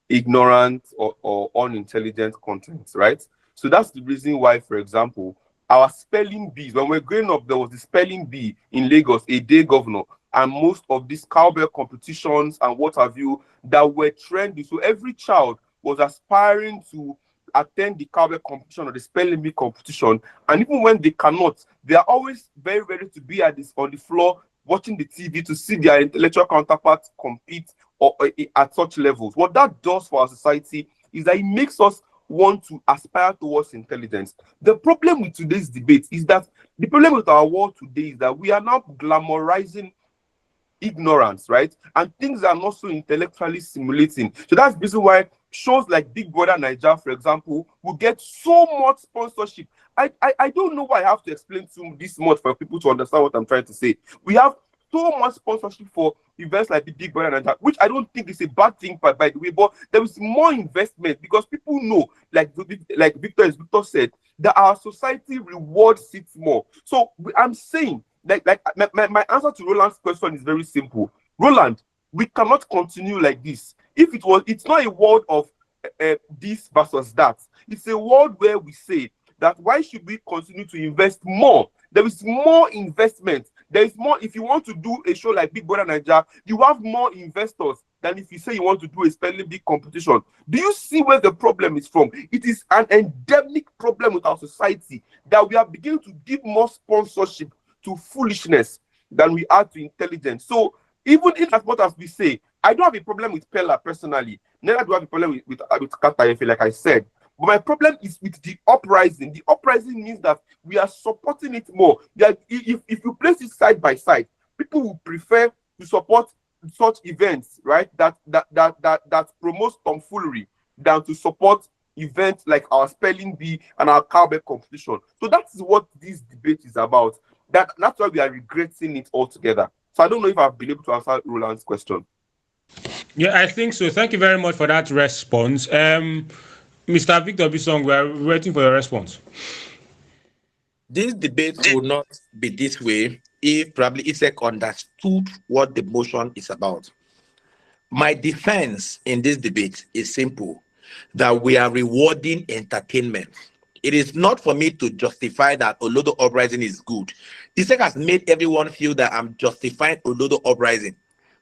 ignorant or unintelligent content, right? So that's the reason why, for example, our spelling bees, when we're growing up, there was the spelling bee in Lagos, a day governor, and most of these cowbell competitions and what have you that were trendy. So every child was aspiring to attend the cowbell competition or the spelling bee competition. And even when they cannot, they are always very ready to be on the floor watching the TV to see their intellectual counterparts compete or at such levels. What that does for our society is that it makes us want to aspire towards intelligence. The problem with today's debate is that the problem with our world today is that we are now glamorizing ignorance, right? And things are not so intellectually stimulating. So that's the reason why shows like Big Brother Naija, for example, will get so much sponsorship I don't know why I have to explain this much for people to understand what I'm trying to say. We have so much sponsorship for events like the Big Brother and that, which I don't think is a bad thing, by the way, but there is more investment because people know, like Victor said, that our society rewards it more. So I'm saying, my answer to Roland's question is very simple. Roland, we cannot continue like this. It's not a world of this versus that. It's a world where we say that why should we continue to invest more? There is more investment. There is more. If you want to do a show like Big Brother Nigeria, you have more investors than if you say you want to do a spending big competition. Do you see where the problem is from? It is an endemic problem with our society that we are beginning to give more sponsorship to foolishness than we are to intelligence. So even in as much as we say, I don't have a problem with Pella personally. Neither do I have a problem with Kata, like I said. But my problem is with the uprising. The uprising means that we are supporting it more. If you place it side by side, people will prefer to support such events, right? That promotes tomfoolery than to support events like our spelling bee and our cowbell competition. So that's what this debate is about. That's why we are regretting it altogether. So I don't know if I've been able to answer Roland's question. Yeah, I think so. Thank you very much for that response. Mr. Victor Bisong, we are waiting for your response. This debate would not be this way if probably Isek understood what the motion is about. My defense in this debate is simple, that we are rewarding entertainment. It is not for me to justify that Olodo Uprising is good. Isek has made everyone feel that I'm justifying Olodo Uprising.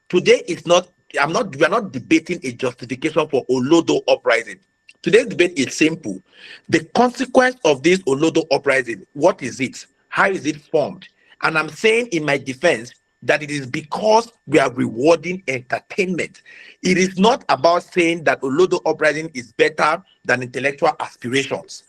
Today we are not debating a justification for Olodo Uprising. Today's debate is simple. The consequence of this Olodo Uprising, what is it? How is it formed? And I'm saying in my defense that it is because we are rewarding entertainment. It is not about saying that Olodo Uprising is better than intellectual aspirations.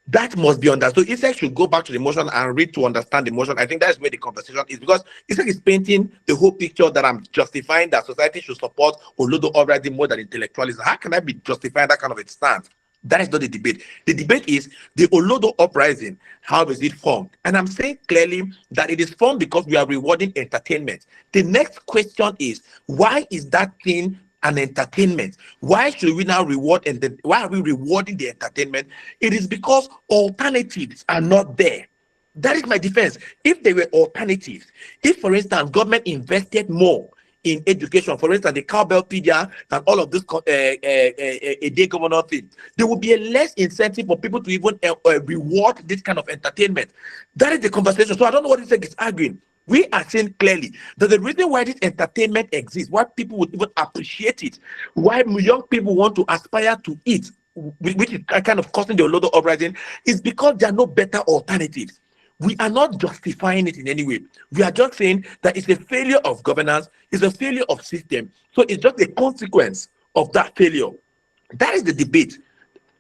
That must be understood. Isek should go back to the motion and read to understand the motion. I think that's where the conversation is, because Isek is painting the whole picture that I'm justifying that society should support Olodo Uprising more than intellectualism. How can I be justifying that kind of a stance? That is not the debate. The debate is the Olodo Uprising. How is it formed? And I'm saying clearly that it is formed because we are rewarding entertainment. The next question is, why is that thing an entertainment? Why should we now reward, and why are we rewarding the entertainment? It is because alternatives are not there. That is my defense. If there were alternatives, if for instance government invested more in education, for instance the cowbell pedia and all of this a day governor thing, there would be a less incentive for people to even reward this kind of entertainment. That is the conversation. So I don't know what Isek is arguing. We are saying clearly that the reason why this entertainment exists, why people would even appreciate it, why young people want to aspire to it, which is kind of causing the Olodo Uprising, is because there are no better alternatives. We are not justifying it in any way. We are just saying that it's a failure of governance, it's a failure of system. So it's just a consequence of that failure. That is the debate.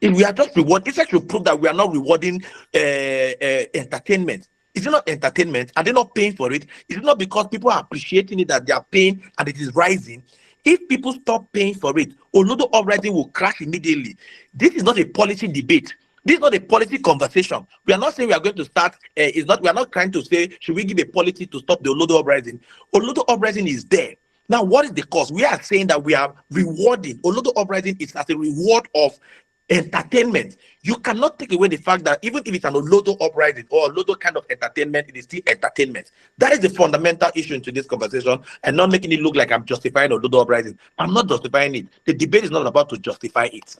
If we are just rewarding, it's actually proof that we are not rewarding entertainment. Is it not entertainment? Are they not paying for it? Is it not because people are appreciating it that they are paying and it is rising? If people stop paying for it, Olodo Uprising will crash immediately. This is not a policy debate. This is not a policy conversation. We are not saying we are going to start. We are not trying to say should we give a policy to stop the Olodo Uprising. Olodo Uprising is there. Now, what is the cost? We are saying that we are rewarding. Olodo Uprising is as a reward of entertainment. You cannot take away the fact that even if it's an Olodo Uprising or Olodo kind of entertainment, it is still entertainment. That is the fundamental issue into this conversation, and not making it look like I'm justifying Olodo Uprising. I'm not justifying it. The debate is not about to justify it.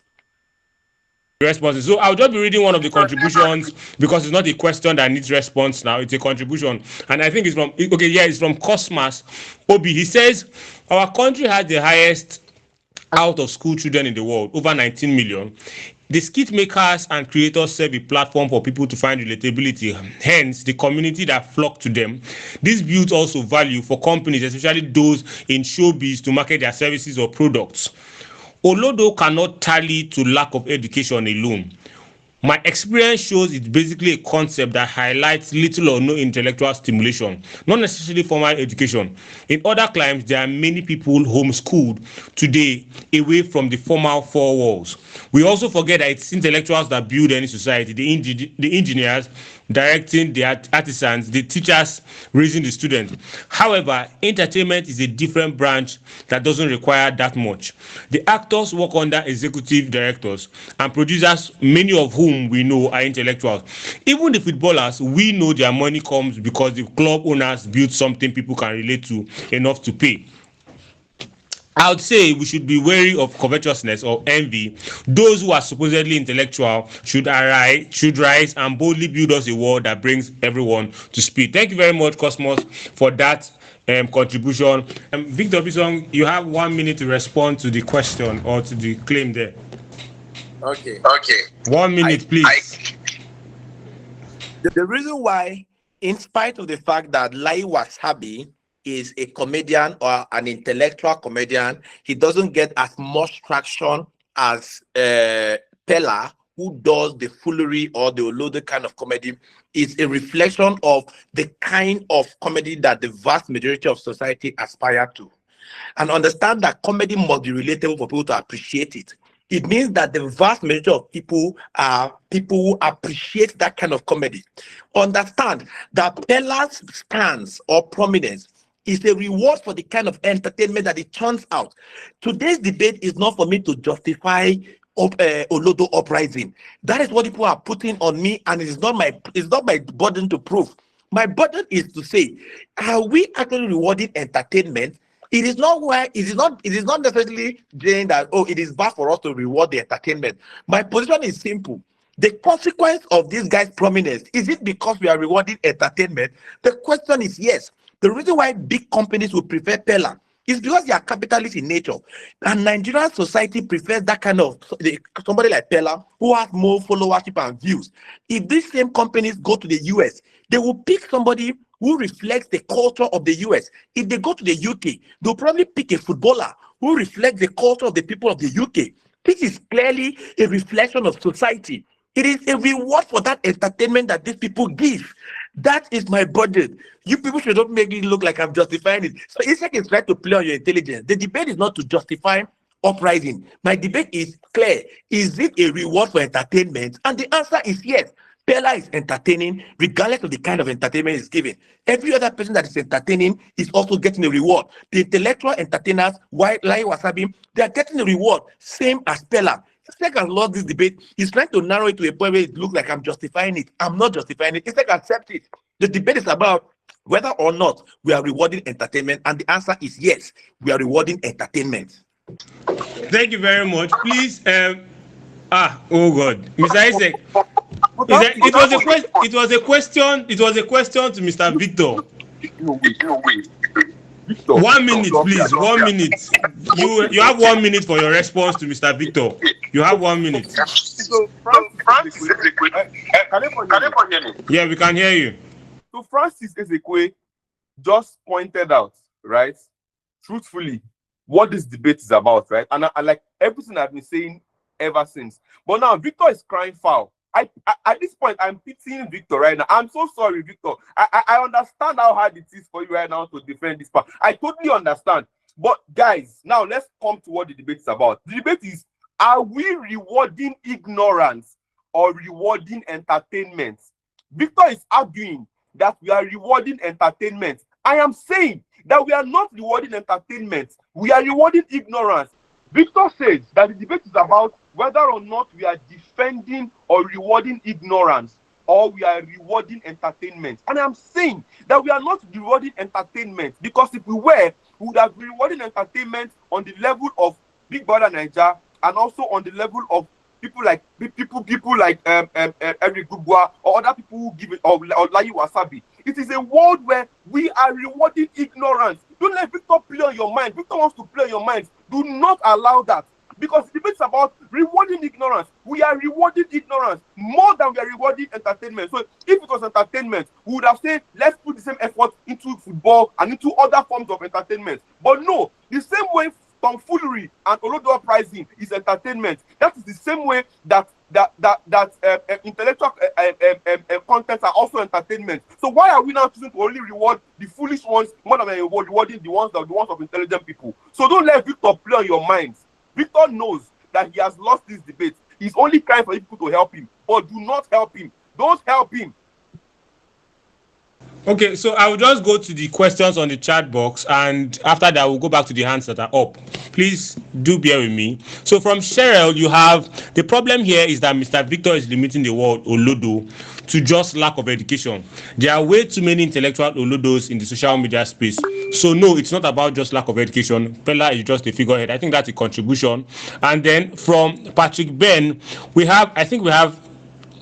Responses. So I'll just be reading one of the contributions because it's not a question that needs response now. It's a contribution, and I think it's from it's from Cosmas Obi. He says our country has the highest out of school children in the world, over 19 million. The skit makers and creators serve a platform for people to find relatability, hence the community that flock to them. This builds also value for companies, especially those in showbiz, to market their services or products. Olodo cannot tally to lack of education alone. My experience shows it's basically a concept that highlights little or no intellectual stimulation, not necessarily formal education. In other climes, there are many people homeschooled today away from the formal four walls. We also forget that it's intellectuals that build any society, the engineers directing the artisans, the teachers raising the students. However, entertainment is a different branch that doesn't require that much. The actors work under executive directors and producers, many of whom we know are intellectuals. Even the footballers, we know their money comes because the club owners build something people can relate to enough to pay. I would say we should be wary of covetousness or envy. Those who are supposedly intellectual should rise and boldly build us a world that brings everyone to speed. Thank you very much, Cosmos, for that contribution. Victor Bisong, you have 1 minute to respond to the question or to the claim there. Okay. 1 minute, please. The reason why, in spite of the fact that Lai Wasabi is a comedian or an intellectual comedian, he doesn't get as much traction as Pella, who does the foolery or the Olodo kind of comedy, is a reflection of the kind of comedy that the vast majority of society aspire to. And understand that comedy must be relatable for people to appreciate it. It means that the vast majority of people are people who appreciate that kind of comedy. Understand that Pella's stance or prominence is a reward for the kind of entertainment that it turns out. Today's debate is not for me to justify Olodo Uprising. That is what people are putting on me, and it's not my burden to prove. My burden is to say, are we actually rewarding entertainment? It is not necessarily saying that, oh, it is bad for us to reward the entertainment. My position is simple. The consequence of this guy's prominence, is it because we are rewarding entertainment? The question is yes. The reason why big companies will prefer Pella is because they are capitalists in nature. And Nigerian society prefers that kind of somebody like Pella who has more followership and views. If these same companies go to the US, they will pick somebody who reflects the culture of the US. If they go to the UK, they'll probably pick a footballer who reflects the culture of the people of the UK. This is clearly a reflection of society. It is a reward for that entertainment that these people give. That is my budget. You people should not make me look like I'm justifying it. So Isek is trying to play on your intelligence. The debate is not to justify uprising. My debate is clear. Is it a reward for entertainment? And the answer is yes. Pella is entertaining, regardless of the kind of entertainment it's given. Every other person that is entertaining is also getting a reward. The intellectual entertainers, like Wasabi, they are getting a reward, same as Pella. Isek has lost this debate. He's trying to narrow it to a point where it looks like I'm justifying it. I'm not justifying it. Isek accept it. The debate is about whether or not we are rewarding entertainment, and the answer is yes, we are rewarding entertainment. Thank you very much. Please, oh God, Mr. Isek. It was a question to Mr. Victor. No, wait. Victor, 1 minute, please. 1 minute. You have 1 minute for your response to Mr. Victor. You have 1 minute. So Francis Ezekwe, can you hear me? Yeah, we can hear you. So Francis Ezekwe just pointed out, right, truthfully, what this debate is about, right? And I like everything I've been saying ever since. But now Victor is crying foul. At this point, I'm pitying Victor right now. I'm so sorry, Victor. I understand how hard it is for you right now to defend this part. I totally understand. But guys, now let's come to what the debate is about. The debate is, are we rewarding ignorance or rewarding entertainment? Victor is arguing that we are rewarding entertainment. I am saying that we are not rewarding entertainment. We are rewarding ignorance. Victor says that the debate is about whether or not we are defending or rewarding ignorance, or we are rewarding entertainment. And I'm saying that we are not rewarding entertainment, because if we were, we would have been rewarding entertainment on the level of Big Brother Niger, and also on the level of people like Eric Gugwa, or other people who give it, or Lai Wasabi. It is a world where we are rewarding ignorance. Don't let Victor play on your mind. Victor wants to play on your mind. Do not allow that. Because the debate is about rewarding ignorance. We are rewarding ignorance more than we are rewarding entertainment. So if it was entertainment, we would have said, let's put the same effort into football and into other forms of entertainment. But no, the same way tomfoolery and Olodo Uprising is entertainment. That is the same way that intellectual contents are also entertainment. So why are we now choosing to only reward the foolish ones more than rewarding the ones of intelligent people? So don't let Victor play on your minds. Victor knows that he has lost this debate. He's only trying for people to help him, but do not help him. Don't help him. Okay, so I will just go to the questions on the chat box, and after that, we'll go back to the hands that are up. Please do bear with me. So from Cheryl, you have the problem here is that Mr. Victor is limiting the word Olodo to just lack of education. There are way too many intellectual Olodos in the social media space. So no, it's not about just lack of education. Pella is just a figurehead. I think that's a contribution. And then from Patrick Ben, I think we have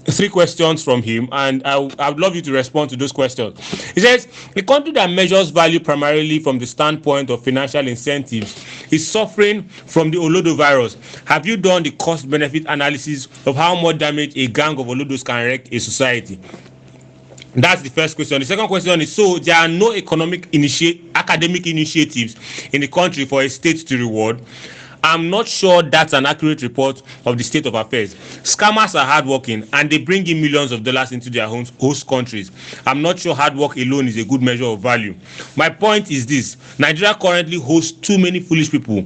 3 questions from him, and I would love you to respond to those questions. He says, a country that measures value primarily from the standpoint of financial incentives is suffering from the Olodo virus. Have you done the cost-benefit analysis of how much damage a gang of Olodos can wreak a society? That's the first question. The second question is, so there are no academic initiatives in the country for a state to reward. I'm not sure that's an accurate report of the state of affairs. Scammers are hardworking and they bring in millions of dollars into their host countries. I'm not sure hard work alone is a good measure of value. My point is this: Nigeria currently hosts too many foolish people.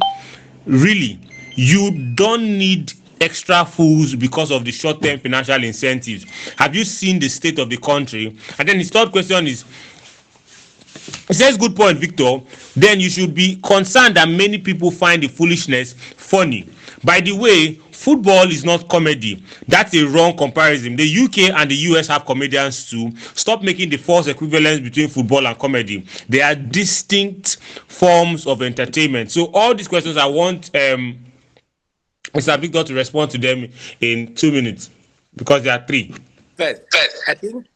Really, you don't need extra fools because of the short-term financial incentives. Have you seen the state of the country? And then his third question is, he says, good point, Victor. Then you should be concerned that many people find the foolishness funny. By the way, football is not comedy. That's a wrong comparison. The UK and the US have comedians too. Stop making the false equivalence between football and comedy. They are distinct forms of entertainment. So all these questions, I want Mr. Victor to respond to them in 2 minutes because there are 3. First,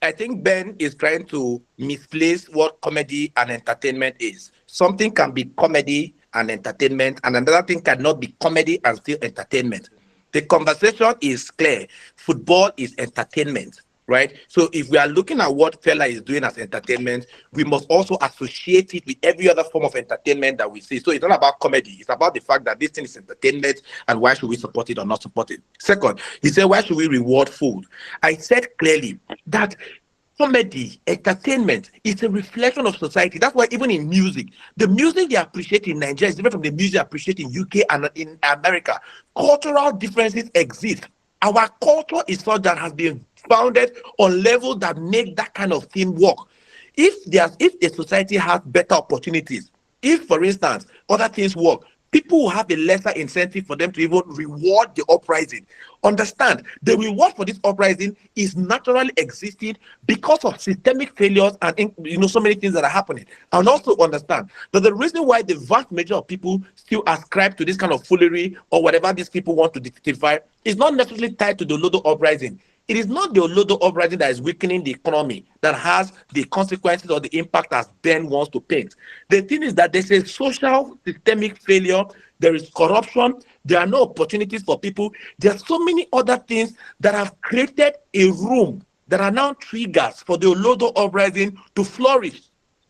I think Ben is trying to misplace what comedy and entertainment is. Something can be comedy and entertainment, and another thing cannot be comedy and still entertainment. The conversation is clear. Football is entertainment, right? So if we are looking at what Fela is doing as entertainment, we must also associate it with every other form of entertainment that we see. So it's not about comedy. It's about the fact that this thing is entertainment, and why should we support it or not support it? Second, he said, why should we reward food? I said clearly that comedy, entertainment is a reflection of society. That's why even in music, the music they appreciate in Nigeria is different from the music they appreciate in UK and in America. Cultural differences exist. Our culture is such that has been founded on levels that make that kind of thing work. If a society has better opportunities, if, for instance, other things work, people will have a lesser incentive for them to even reward the uprising. Understand, the reward for this uprising is naturally existing because of systemic failures and so many things that are happening. And also understand that the reason why the vast majority of people still ascribe to this kind of foolery or whatever these people want to justify is not necessarily tied to the Olodo uprising. It is not the Olodo uprising that is weakening the economy that has the consequences or the impact as Ben wants to paint. The thing is that there's a social systemic failure, there is corruption, there are no opportunities for people. There are so many other things that have created a room that are now triggers for the Olodo uprising to flourish.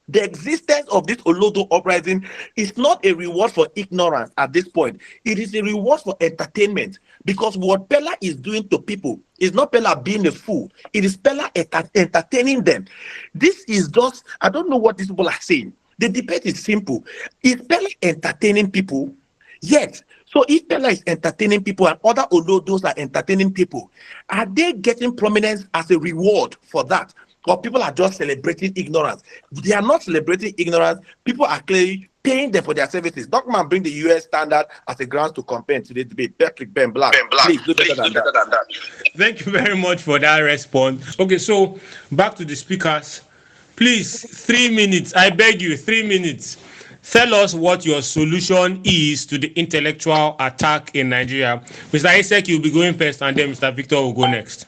The existence of this Olodo uprising is not a reward for ignorance at this point. It is a reward for entertainment, because what Pella is doing to people is not Pella being a fool. It is Pella entertaining them. This is just, I don't know what these people are saying. The debate is simple. Is Pella entertaining people? Yes. So if Pella is entertaining people and other Olodos are entertaining people, are they getting prominence as a reward for that? Or people are just celebrating ignorance? They are not celebrating ignorance. People are clearly paying them for their services. Document bring the US standard as a ground to compare to this debate. Patrick Ben Black. Please do better than that. Thank you very much for that response. Okay, so back to the speakers. Please, 3 minutes. I beg you, 3 minutes. Tell us what your solution is to the intellectual attack in Nigeria. Mr. Isek, you'll be going first, and then Mr. Victor will go next.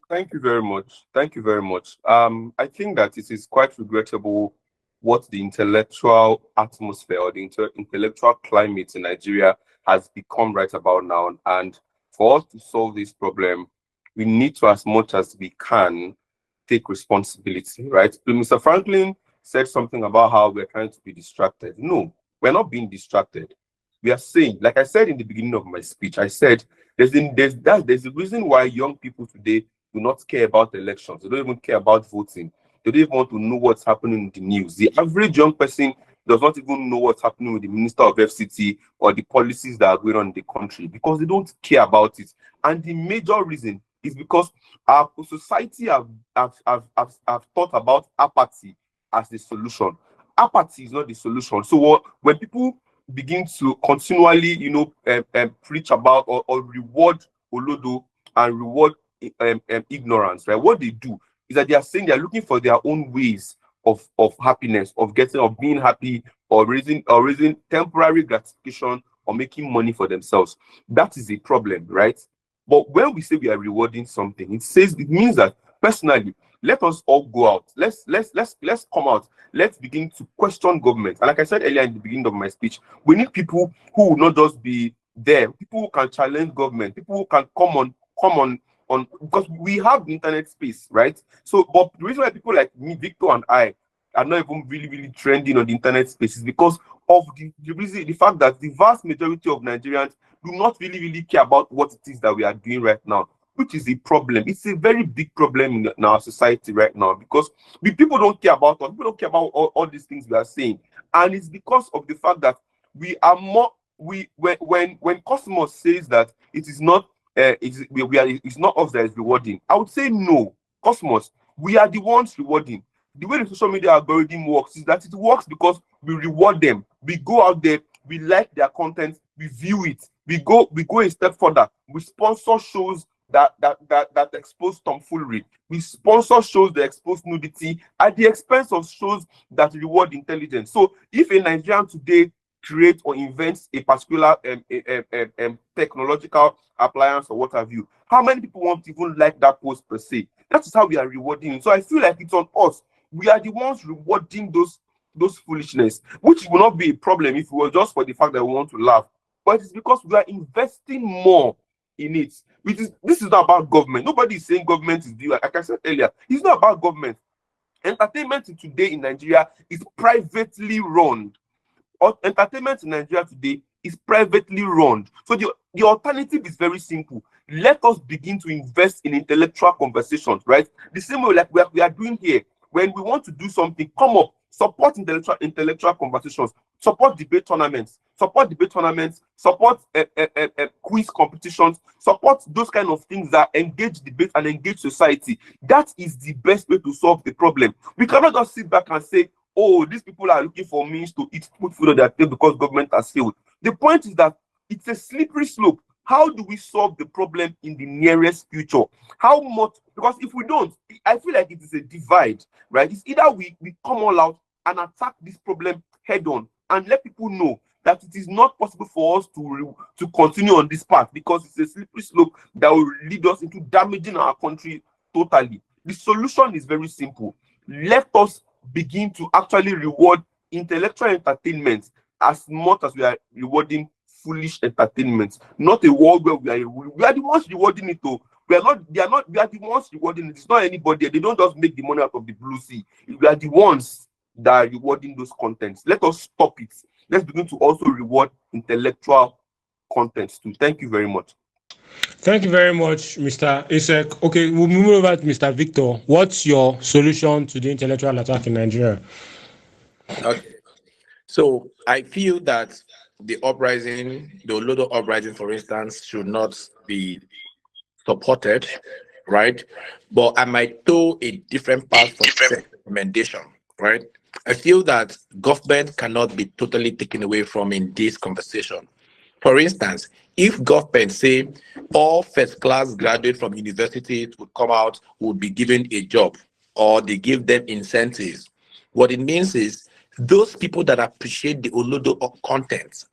Thank you very much. Thank you very much. I think that it is quite regrettable what the intellectual atmosphere or the intellectual climate in Nigeria has become right about now. And for us to solve this problem, we need to, as much as we can, take responsibility, right? Mr. Franklin said something about how we're trying to be distracted. No, we're not being distracted. we are saying, like I said in the beginning of my speech, I said there's a reason why young people today do not care about elections. They don't even care about voting. They don't even want to know what's happening in the news. The average young person does not even know what's happening with the Minister of FCT or the policies that are going on in the country because they don't care about it. And the major reason is because our society have thought about apathy as the solution. Apathy is not the solution. So when people begin to continually, preach about or reward Olodo and reward ignorance, right? What they do is that they are saying they are looking for their own ways of happiness, of being happy, or raising temporary gratification or making money for themselves. That is a problem, right? But when we say we are rewarding something, it means that personally, let us all go out. Let's come out. Let's begin to question government. And like I said earlier in the beginning of my speech, we need people who will not just be there, people who can challenge government, people who can come on because we have the internet space, right? So, but the reason why people like me, Victor, and I are not even really trending on the internet space is because of the fact that the vast majority of Nigerians do not really care about what it is that we are doing right now, which is a problem. It's a very big problem in our society right now because people don't care about us. People don't care about all these things we are saying, and it's because of the fact that we are more. When Cosmos says that it is not. It's not us that is rewarding. I would say no, Cosmos. We are the ones rewarding. The way the social media algorithm works is that it works because we reward them. We go out there, we like their content, we view it. We go a step further. We sponsor shows that expose tomfoolery. We sponsor shows that expose nudity at the expense of shows that reward intelligence. So if a Nigerian today create or invents a particular technological appliance or what have you, how many people won't even like that post per se? That is how we are rewarding. So I feel like it's on us. We are the ones rewarding those foolishness, which will not be a problem if it was just for the fact that we want to laugh. But it's because we are investing more in it. This is not about government. Nobody is saying government is due. Like I said earlier, it's not about government. Entertainment today in Nigeria is privately run. Entertainment in Nigeria today is privately run. So the alternative is very simple. Let us begin to invest in intellectual conversations, right? The same way like we are doing here. When we want to do something, come up, support intellectual conversations, support debate tournaments, support quiz competitions, support those kind of things that engage debate and engage society. That is the best way to solve the problem. We cannot just sit back and say, oh, these people are looking for means to put food on their table because government has failed. The point is that it's a slippery slope. How do we solve the problem in the nearest future? How much? Because if we don't, I feel like it is a divide, right? It's either we come all out and attack this problem head on and let people know that it is not possible for us to continue on this path because it's a slippery slope that will lead us into damaging our country totally. The solution is very simple. Let us begin to actually reward intellectual entertainment as much as we are rewarding foolish entertainment. Not a world where we are the ones rewarding it though. We are the ones rewarding it. It's not anybody. They don't just make the money out of the blue sea. We are the ones that are rewarding those contents. Let us stop it. Let's begin to also reward intellectual contents too. Thank you very much. Thank you very much, Mr. Isek. Okay, we'll move over to Mr. Victor. What's your solution to the intellectual attack in Nigeria? Okay. So I feel that the Olodo Uprising, for instance, should not be supported, right? But I might throw a different path for recommendation, right? I feel that government cannot be totally taken away from in this conversation. For instance, if government say all first-class graduates from universities would come out, would be given a job, or they give them incentives, what it means is those people that appreciate the Olodo content,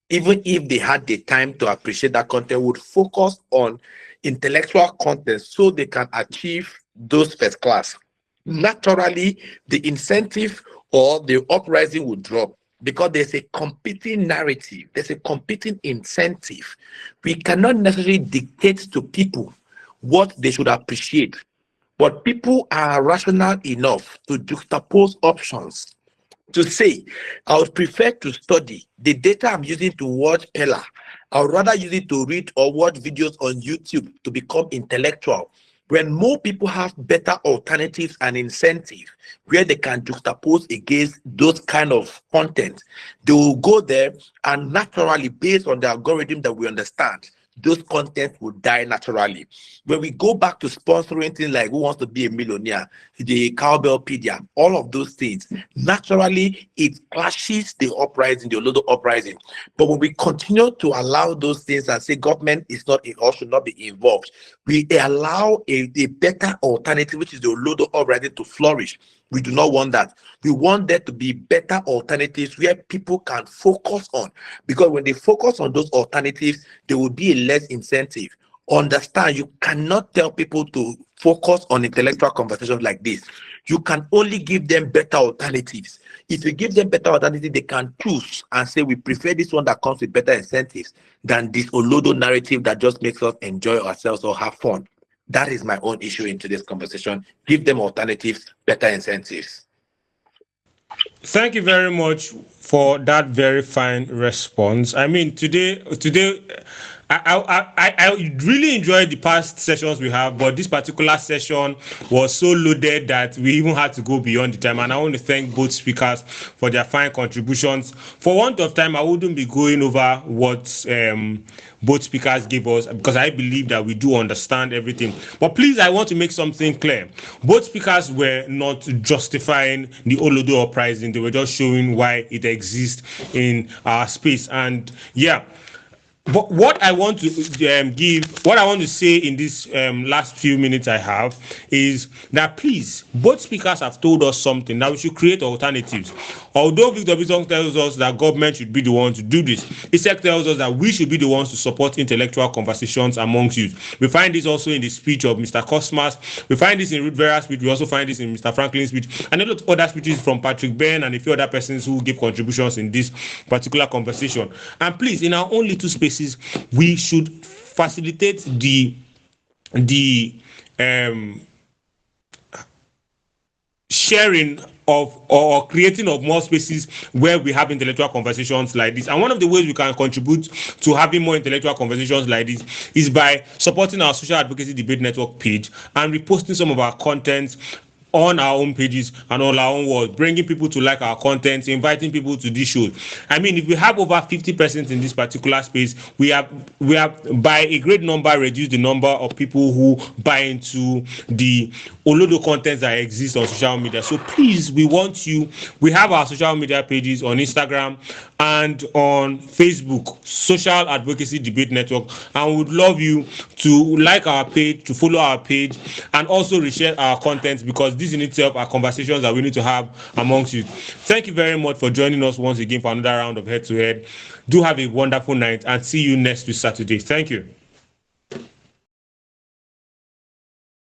even if they had the time to appreciate that content, would focus on intellectual content so they can achieve those first class. Naturally, the incentive or the uprising would drop because there's a competing narrative, there's a competing incentive. We cannot necessarily dictate to people what they should appreciate, but people are rational enough to juxtapose options. to say, I would prefer to study the data I'm using to watch Pella. I would rather use it to read or watch videos on YouTube to become intellectual. When more people have better alternatives and incentives where they can juxtapose against those kind of content, they will go there, and naturally, based on the algorithm that we understand, those content will die naturally. When we go back to sponsoring things like Who Wants to Be a Millionaire, the Cowbellpedia, all of those things, naturally it clashes the uprising, the Olodo uprising. But when we continue to allow those things and say government is not or should not be involved, we allow a better alternative, which is the Olodo uprising, to flourish. We do not want that. We want there to be better alternatives where people can focus on. Because when they focus on those alternatives, there will be a less incentive. Understand, you cannot tell people to focus on intellectual conversations like this. You can only give them better alternatives. If you give them better alternatives, they can choose and say, we prefer this one that comes with better incentives than this Olodo narrative that just makes us enjoy ourselves or have fun. That is my own issue in today's conversation. Give them alternatives, better incentives. Thank you very much for that very fine response. I mean, today, I really enjoyed the past sessions we have, but this particular session was so loaded that we even had to go beyond the time. And I want to thank both speakers for their fine contributions. For want of time, I wouldn't be going over what both speakers gave us, because I believe that we do understand everything. But please, I want to make something clear. Both speakers were not justifying the Olodo Uprising. They were just showing why it exists in our space. And yeah, but what I want to what I want to say in this last few minutes I have is that please, both speakers have told us something, that we should create alternatives. Although Victor Bisong tells us that government should be the one to do this, Isek tells us that we should be the ones to support intellectual conversations amongst youth. We find this also in the speech of Mr. Cosmas. We find this in Ruth Vera's speech. We also find this in Mr. Franklin's speech, and a lot of other speeches from Patrick Ben and a few other persons who give contributions in this particular conversation. And please, in our own little spaces, we should facilitate the sharing of or creating of more spaces where we have intellectual conversations like this. And one of the ways we can contribute to having more intellectual conversations like this is by supporting our Social Advocacy Debate Network page and reposting some of our content on our own pages and on our own walls, bringing people to like our content, inviting people to these shows. I mean, if we have over 50% in this particular space, we have by a great number reduced the number of people who buy into the Olodo content that exists on social media. So please, we want you. We have our social media pages on Instagram and on Facebook, Social Advocacy Debate Network, and we would love you to like our page, to follow our page, and also reshare our content, because these in itself are conversations that we need to have amongst you. Thank you very much for joining us once again for another round of Head to Head. Do have a wonderful night and see you next week Saturday. Thank you.